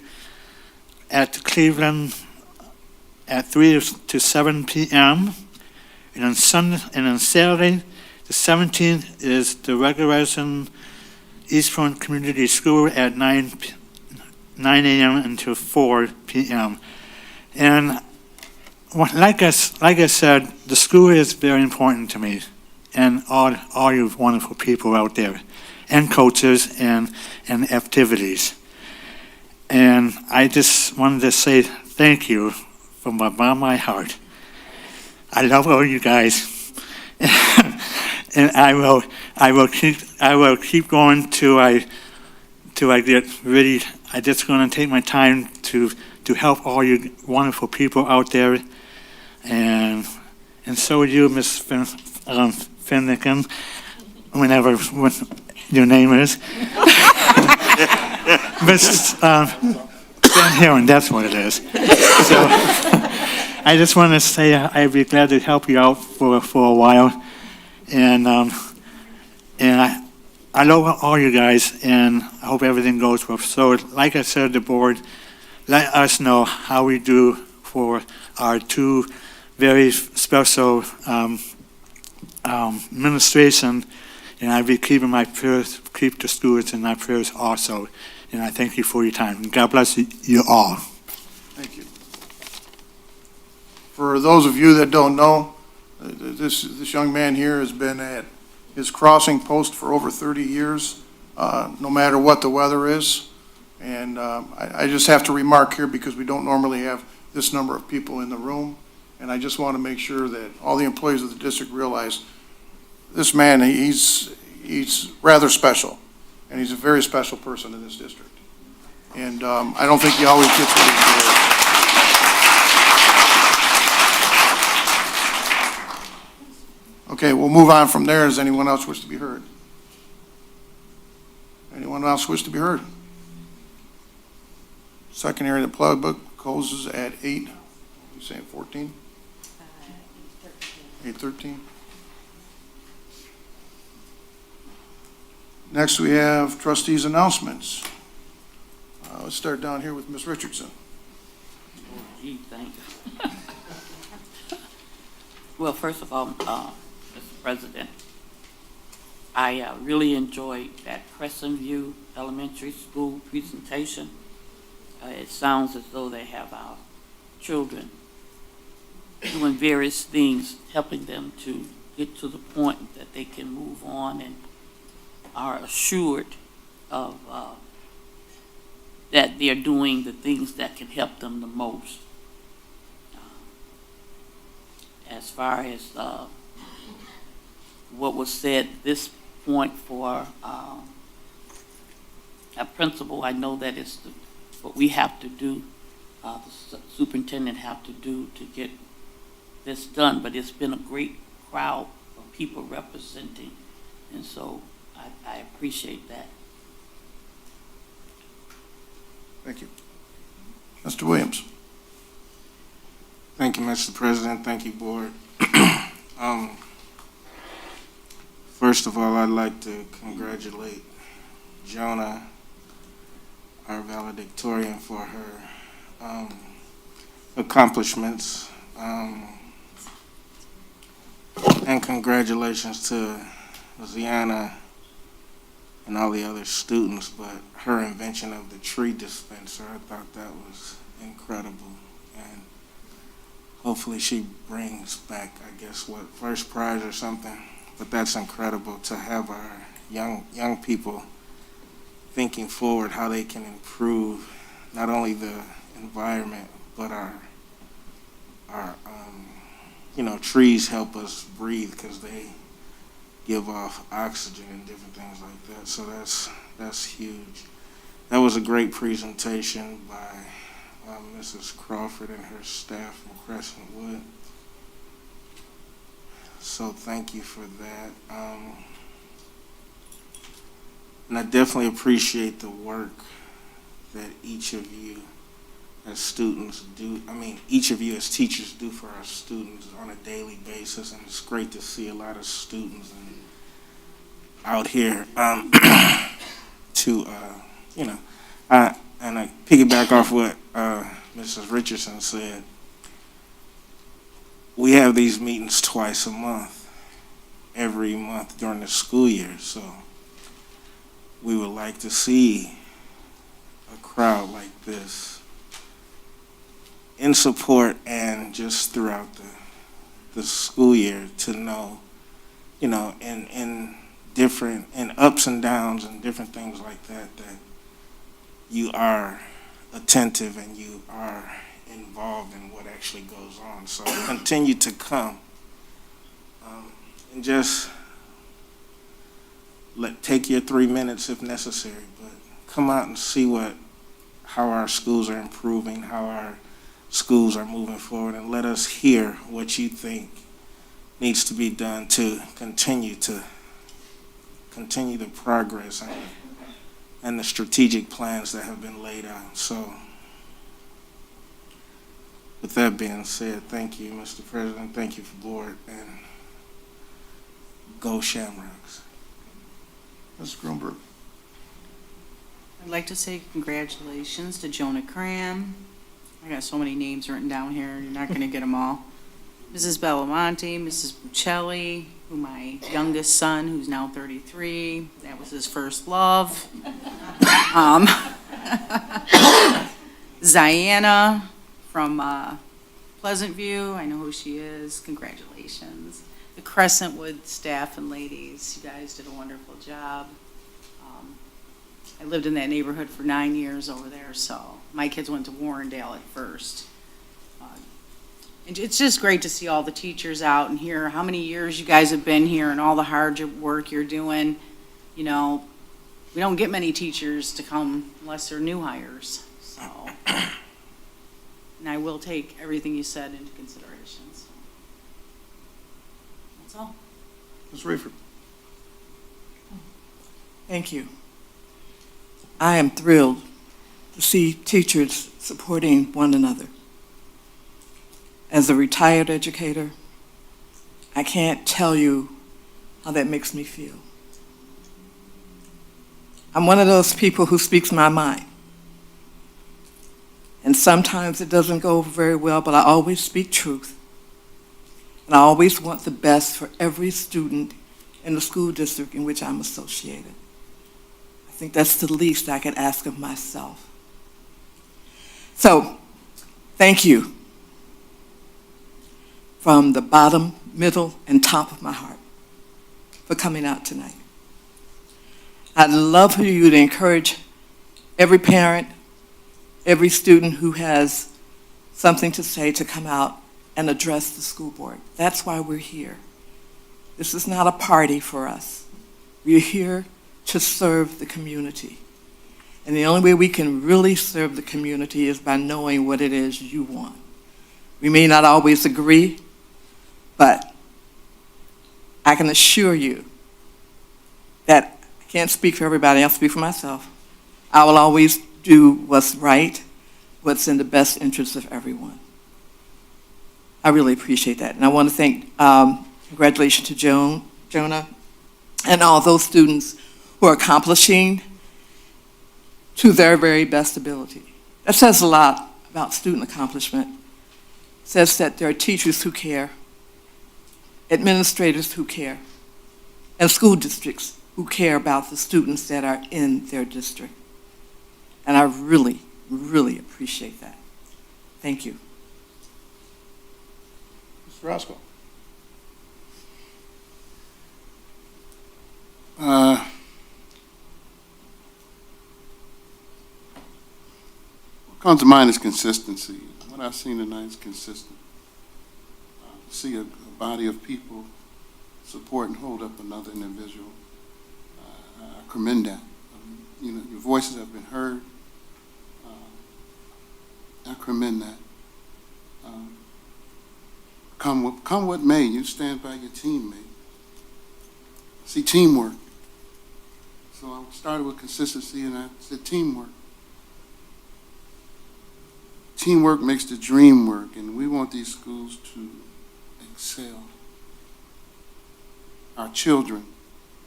at Cleveland at 3 to 7 p.m. And on Saturday, the 17th is the regulation Eastpointe Community School at 9 a.m. until 4 p.m. And like I said, the school is very important to me, and all you wonderful people out there, and coaches and activities. And I just wanted to say thank you from the bottom of my heart. I love all you guys. And I will keep going till I get ready. I just going to take my time to help all you wonderful people out there, and so you, Miss Finnegan, whenever your name is, Miss Van Haren, that's what it is. So I just want to say I'd be glad to help you out for a while. And I love all you guys, and I hope everything goes well. So, like I said, the board, let us know how we do for our two very special administration, and I'll be keeping my prayers, keep the schools in my prayers also. And I thank you for your time. God bless you all. Thank you. For those of you that don't know, this young man here has been at his crossing post for over 30 years, no matter what the weather is. And I just have to remark here, because we don't normally have this number of people in the room, and I just want to make sure that all the employees of the district realize this man, he's rather special, and he's a very special person in this district. And I don't think he always gets what he deserves. Okay, we'll move on from there. Does anyone else wish to be heard? Anyone else wish to be heard? Second hearing of the public closes at 8, you saying 14? 8:13. Next, we have trustees' announcements. Let's start down here with Ms. Richardson. Oh, gee, thank you. Well, first of all, Mr. President, I really enjoyed that Crescent View Elementary School presentation. It sounds as though they have our children doing various things, helping them to get to the point that they can move on and are assured of that they're doing the things that can help them the most. As far as what was said at this point for a principal, I know that it's what we have to do, the superintendent have to do to get this done, but it's been a great crowd of people representing, and so I appreciate that. Thank you. Mr. Williams. Thank you, Mr. President. Thank you, Board. First of all, I'd like to congratulate Jonah, our valedictorian, for her accomplishments. And congratulations to Ziana and all the other students, but her invention of the tree dispenser, I thought that was incredible. And hopefully she brings back, I guess, first prize or something. But that's incredible to have our young people thinking forward how they can improve not only the environment, but our trees help us breathe because they give off oxygen and different things like that. So that's huge. That was a great presentation by Mrs. Crawford and her staff from Crescent Wood. So thank you for that. And I definitely appreciate the work that each of you as students do, each of you as teachers do for our students on a daily basis, and it's great to see a lot of students out here and I piggyback off what Mrs. Richardson said. We have these meetings twice a month, every month during the school year, so we would like to see a crowd like this in support and just throughout the school year to know, in ups and downs and different things like that, that you are attentive and you are involved in what actually goes on. So continue to come and just take your 3 minutes if necessary, but come out and see how our schools are improving, how our schools are moving forward, and let us hear what you think needs to be done to continue the progress and the strategic plans that have been laid out. So with that being said, thank you, Mr. President, thank you for Board, and go Shamrocks. Ms. Grunberg. I'd like to say congratulations to Jonah Cram. I got so many names written down here, you're not going to get them all. Mrs. Bellamonte, Mrs. Buccelli, my youngest son, who's now 33, that was his first love. Ziana from Pleasant View, I know who she is, congratulations. The Crescentwood staff and ladies, you guys did a wonderful job. I lived in that neighborhood for 9 years over there, so my kids went to Warrendale at first. And it's just great to see all the teachers out and hear how many years you guys have been here and all the hard work you're doing. We don't get many teachers to come unless they're new hires, so. And I will take everything you said into consideration, so. That's all. Ms. Rayford. Thank you. I am thrilled to see teachers supporting one another. As a retired educator, I can't tell you how that makes me feel. I'm one of those people who speaks my mind. And sometimes it doesn't go very well, but I always speak truth. And I always want the best for every student in the school district in which I'm associated. I think that's the least I could ask of myself. So, thank you from the bottom, middle, and top of my heart for coming out tonight. I'd love for you to encourage every parent, every student who has something to say to come out and address the school board. That's why we're here. This is not a party for us. We're here to serve the community. And the only way we can really serve the community is by knowing what it is you want. We may not always agree, but I can assure you that I can't speak for everybody, I'll speak for myself. I will always do what's right, what's in the best interest of everyone. I really appreciate that. And I want to thank, congratulations to Jonah, and all those students who are accomplishing to their very best ability. That says a lot about student accomplishment. It says that there are teachers who care, administrators who care, and school districts who care about the students that are in their district. And I really, really appreciate that. Thank you. Mr. Roscoe. What comes to mind is consistency. What I've seen tonight is consistent. See a body of people support and hold up another individual. I commend that. You know, your voices have been heard. I commend that. Come what may, you stand by your teammate. See teamwork. So I started with consistency and I said teamwork. Teamwork makes the dream work, and we want these schools to excel. Our children,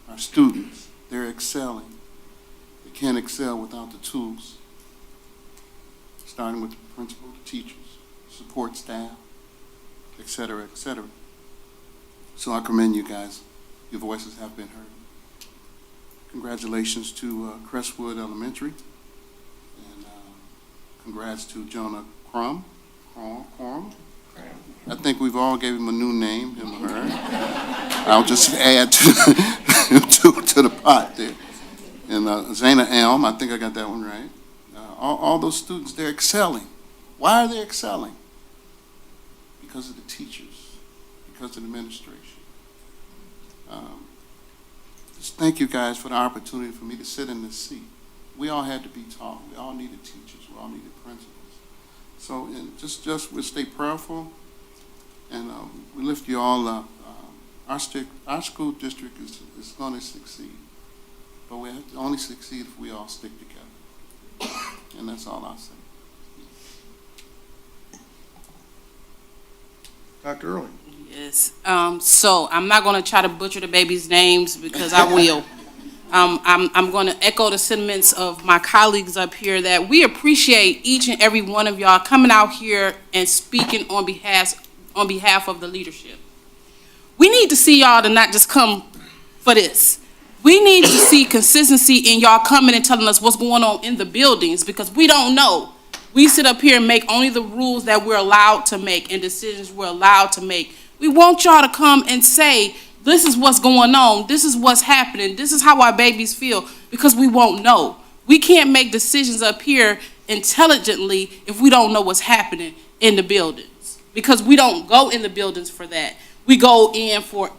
our students, they're excelling. They can't excel without the tools, starting with the principal, the teachers, support staff, et cetera, et cetera. So I commend you guys. Your voices have been heard. Congratulations to Crestwood Elementary, and congrats to Jonah Crum. I think we've all gave him a new name, him or her. I'll just add to the pot there. And Zana Elm, I think I got that one right. All those students, they're excelling. Why are they excelling? Because of the teachers, because of the administration. Just thank you guys for the opportunity for me to sit in this seat. We all had to be taught. We all needed teachers. We all needed principals. So and just we'll stay prayerful, and we lift you all up. Our school district is going to succeed, but we have to only succeed if we all stick together. And that's all I'll say. Dr. Early. Yes. So I'm not going to try to butcher the baby's names because I will. I'm going to echo the sentiments of my colleagues up here that we appreciate each and every one of y'all coming out here and speaking on behalf of the leadership. We need to see y'all to not just come for this. We need to see consistency in y'all coming and telling us what's going on in the buildings, because we don't know. We sit up here and make only the rules that we're allowed to make and decisions we're allowed to make. We want y'all to come and say, this is what's going on, this is what's happening, this is how our babies feel, because we won't know. We can't make decisions up here intelligently if we don't know what's happening in the buildings, because we don't go in the buildings for that. We go in for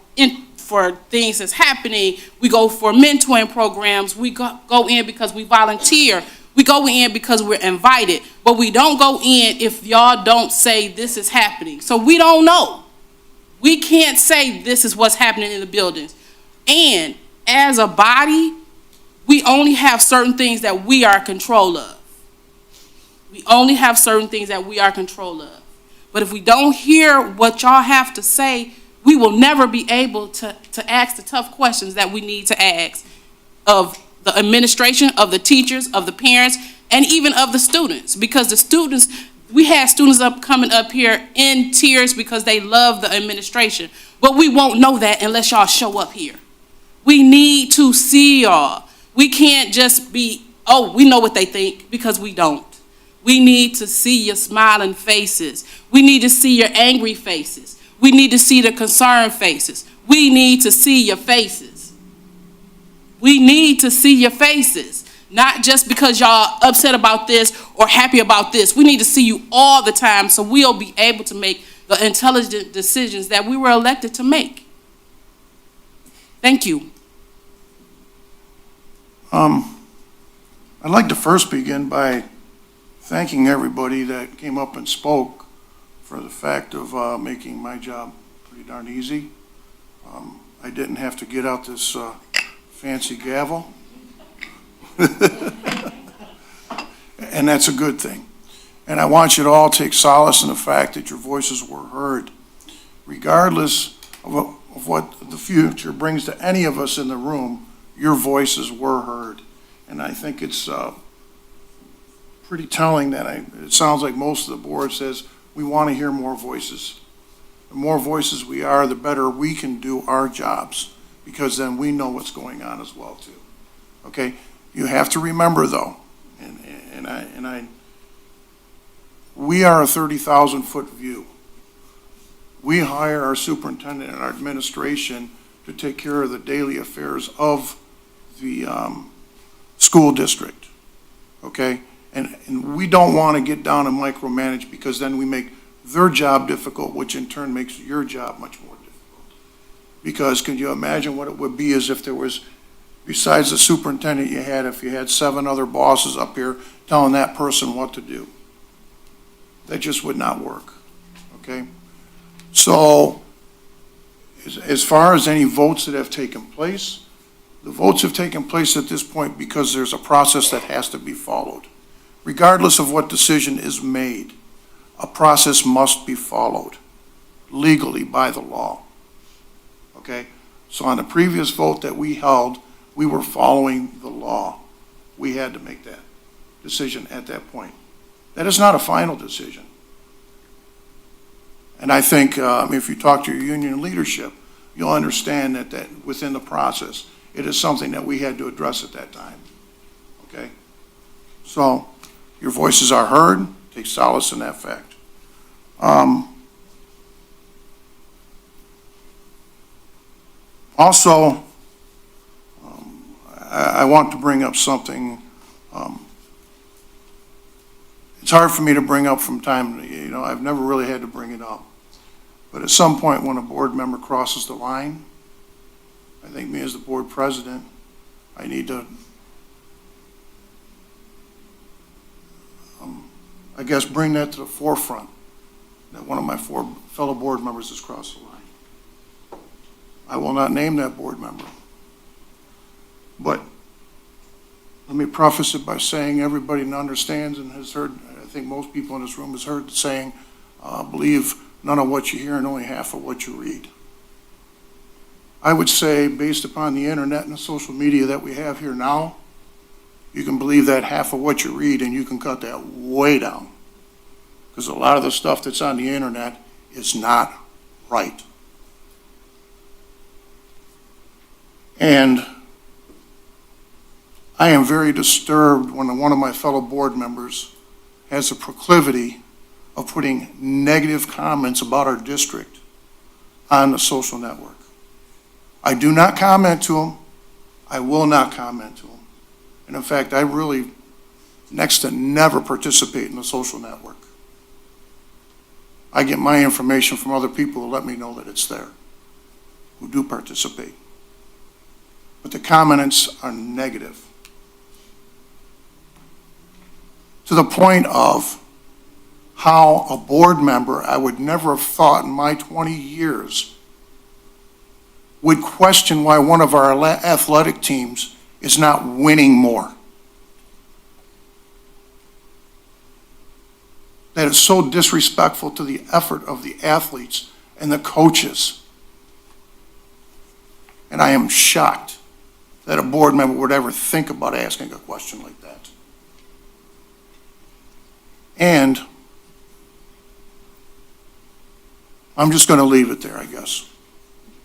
things that's happening. We go for mentoring programs. We go in because we volunteer. We go in because we're invited, but we don't go in if y'all don't say this is happening. So we don't know. We can't say this is what's happening in the buildings. And as a body, we only have certain things that we are in control of. We only have certain things that we are in control of. But if we don't hear what y'all have to say, we will never be able to ask the tough questions that we need to ask of the administration, of the teachers, of the parents, and even of the students. Because the students, we had students coming up here in tears because they love the administration. But we won't know that unless y'all show up here. We need to see y'all. We can't just be, oh, we know what they think, because we don't. We need to see your smiling faces. We need to see your angry faces. We need to see the concerned faces. We need to see your faces. We need to see your faces. Not just because y'all upset about this or happy about this. We need to see you all the time so we'll be able to make the intelligent decisions that we were elected to make. Thank you. I'd like to first begin by thanking everybody that came up and spoke for the fact of making my job pretty darn easy. I didn't have to get out this fancy gavel. And that's a good thing. And I want you to all take solace in the fact that your voices were heard. Regardless of what the future brings to any of us in the room, your voices were heard. And I think it's pretty telling that it sounds like most of the board says we want to hear more voices. The more voices we are, the better we can do our jobs, because then we know what's going on as well too. Okay? You have to remember though, we are a 30,000-foot view. We hire our superintendent and our administration to take care of the daily affairs of the school district, okay? And we don't want to get down and micromanage, because then we make their job difficult, which in turn makes your job much more difficult. Because could you imagine what it would be as if there was, besides the superintendent you had, if you had 7 other bosses up here telling that person what to do? That just would not work, okay? So, as far as any votes that have taken place, the votes have taken place at this point because there's a process that has to be followed. Regardless of what decision is made, a process must be followed legally by the law, okay? So on the previous vote that we held, we were following the law. We had to make that decision at that point. That is not a final decision. And I think if you talk to your union leadership, you'll understand that within the process, it is something that we had to address at that time, okay? So your voices are heard. Take solace in that fact. Also, I want to bring up something. It's hard for me to bring up from time, I've never really had to bring it up. But at some point when a board member crosses the line, I think me as the board president, I need to, I guess, bring that to the forefront, that one of my 4 fellow board members has crossed the line. I will not name that board member. But let me preface it by saying everybody understands and has heard, I think most people in this room has heard the saying, believe none of what you hear and only half of what you read. I would say, based upon the internet and the social media that we have here now, you can believe that half of what you read and you can cut that way down. Because a lot of the stuff that's on the internet is not right. And I am very disturbed when one of my fellow board members has a proclivity of putting negative comments about our district on the social network. I do not comment to him. I will not comment to him. And in fact, I really next to never participate in the social network. I get my information from other people who let me know that it's there, who do participate. But the comments are negative. To the point of how a board member I would never have thought in my 20 years would question why one of our athletic teams is not winning more. That is so disrespectful to the effort of the athletes and the coaches. And I am shocked that a board member would ever think about asking a question like that. And I'm just going to leave it there, I guess.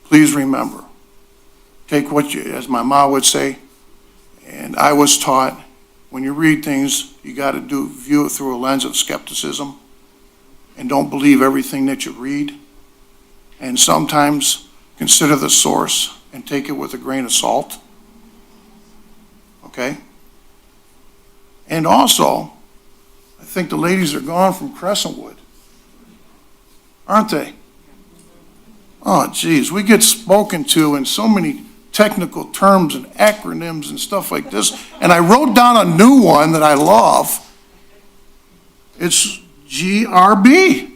Please remember, take what you, as my mom would say, and I was taught, when you read things, you got to view it through a lens of skepticism, and don't believe everything that you read. And sometimes consider the source and take it with a grain of salt. Okay? And also, I think the ladies are gone from Crescentwood, aren't they? Oh, geez, we get spoken to in so many technical terms and acronyms and stuff like this. And I wrote down a new one that I love. It's GRB.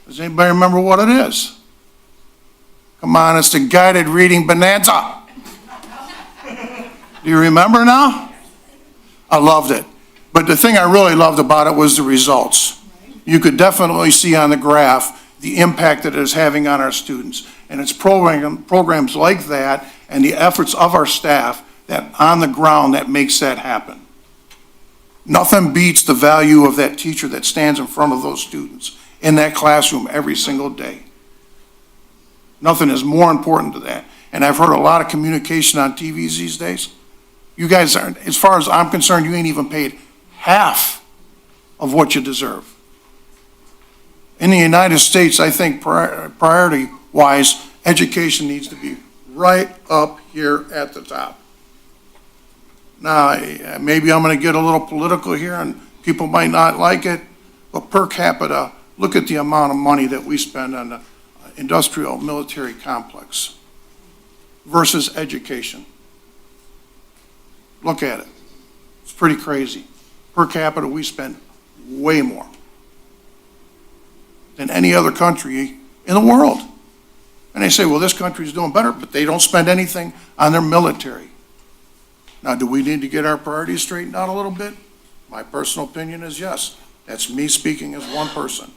Does anybody remember what it is? Come on, it's the guided reading bonanza. Do you remember now? I loved it. But the thing I really loved about it was the results. You could definitely see on the graph the impact that it is having on our students. And it's programs like that and the efforts of our staff that on the ground that makes that happen. Nothing beats the value of that teacher that stands in front of those students in that classroom every single day. Nothing is more important to that. And I've heard a lot of communication on TVs these days. You guys aren't, as far as I'm concerned, you ain't even paid half of what you deserve. In the United States, I think priority-wise, education needs to be right up here at the top. Now, maybe I'm going to get a little political here, and people might not like it, but per capita, look at the amount of money that we spend on the industrial military complex versus education. Look at it. It's pretty crazy. Per capita, we spend way more than any other country in the world. And they say, well, this country's doing better, but they don't spend anything on their military. Now, do we need to get our priorities straightened out a little bit? My personal opinion is yes. That's me speaking as one person.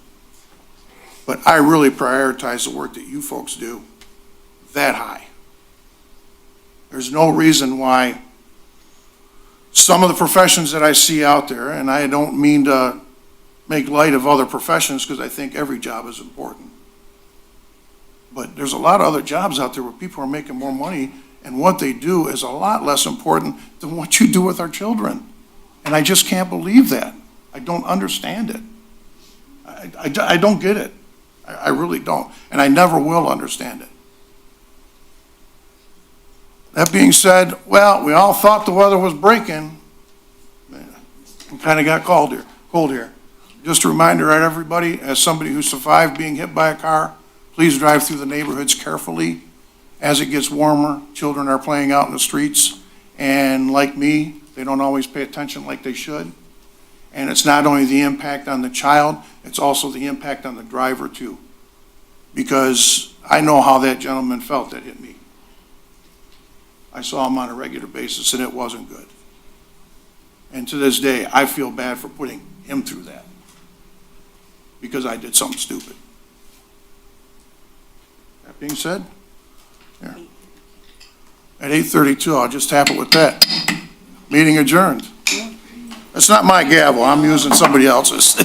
But I really prioritize the work that you folks do that high. There's no reason why some of the professions that I see out there, and I don't mean to make light of other professions because I think every job is important. But there's a lot of other jobs out there where people are making more money and what they do is a lot less important than what you do with our children. And I just can't believe that. I don't understand it. I don't get it. I really don't. And I never will understand it. That being said, well, we all thought the weather was breaking. We kind of got cold here. Just a reminder, right, everybody, as somebody who survived being hit by a car, please drive through the neighborhoods carefully. As it gets warmer, children are playing out in the streets, and like me, they don't always pay attention like they should. And it's not only the impact on the child, it's also the impact on the driver too. Because I know how that gentleman felt that hit me. I saw him on a regular basis and it wasn't good. And to this day, I feel bad for putting him through that. Because I did something stupid. That being said, here. At 8:32, I'll just tap it with that. Meeting adjourned. That's not my gavel, I'm using somebody else's.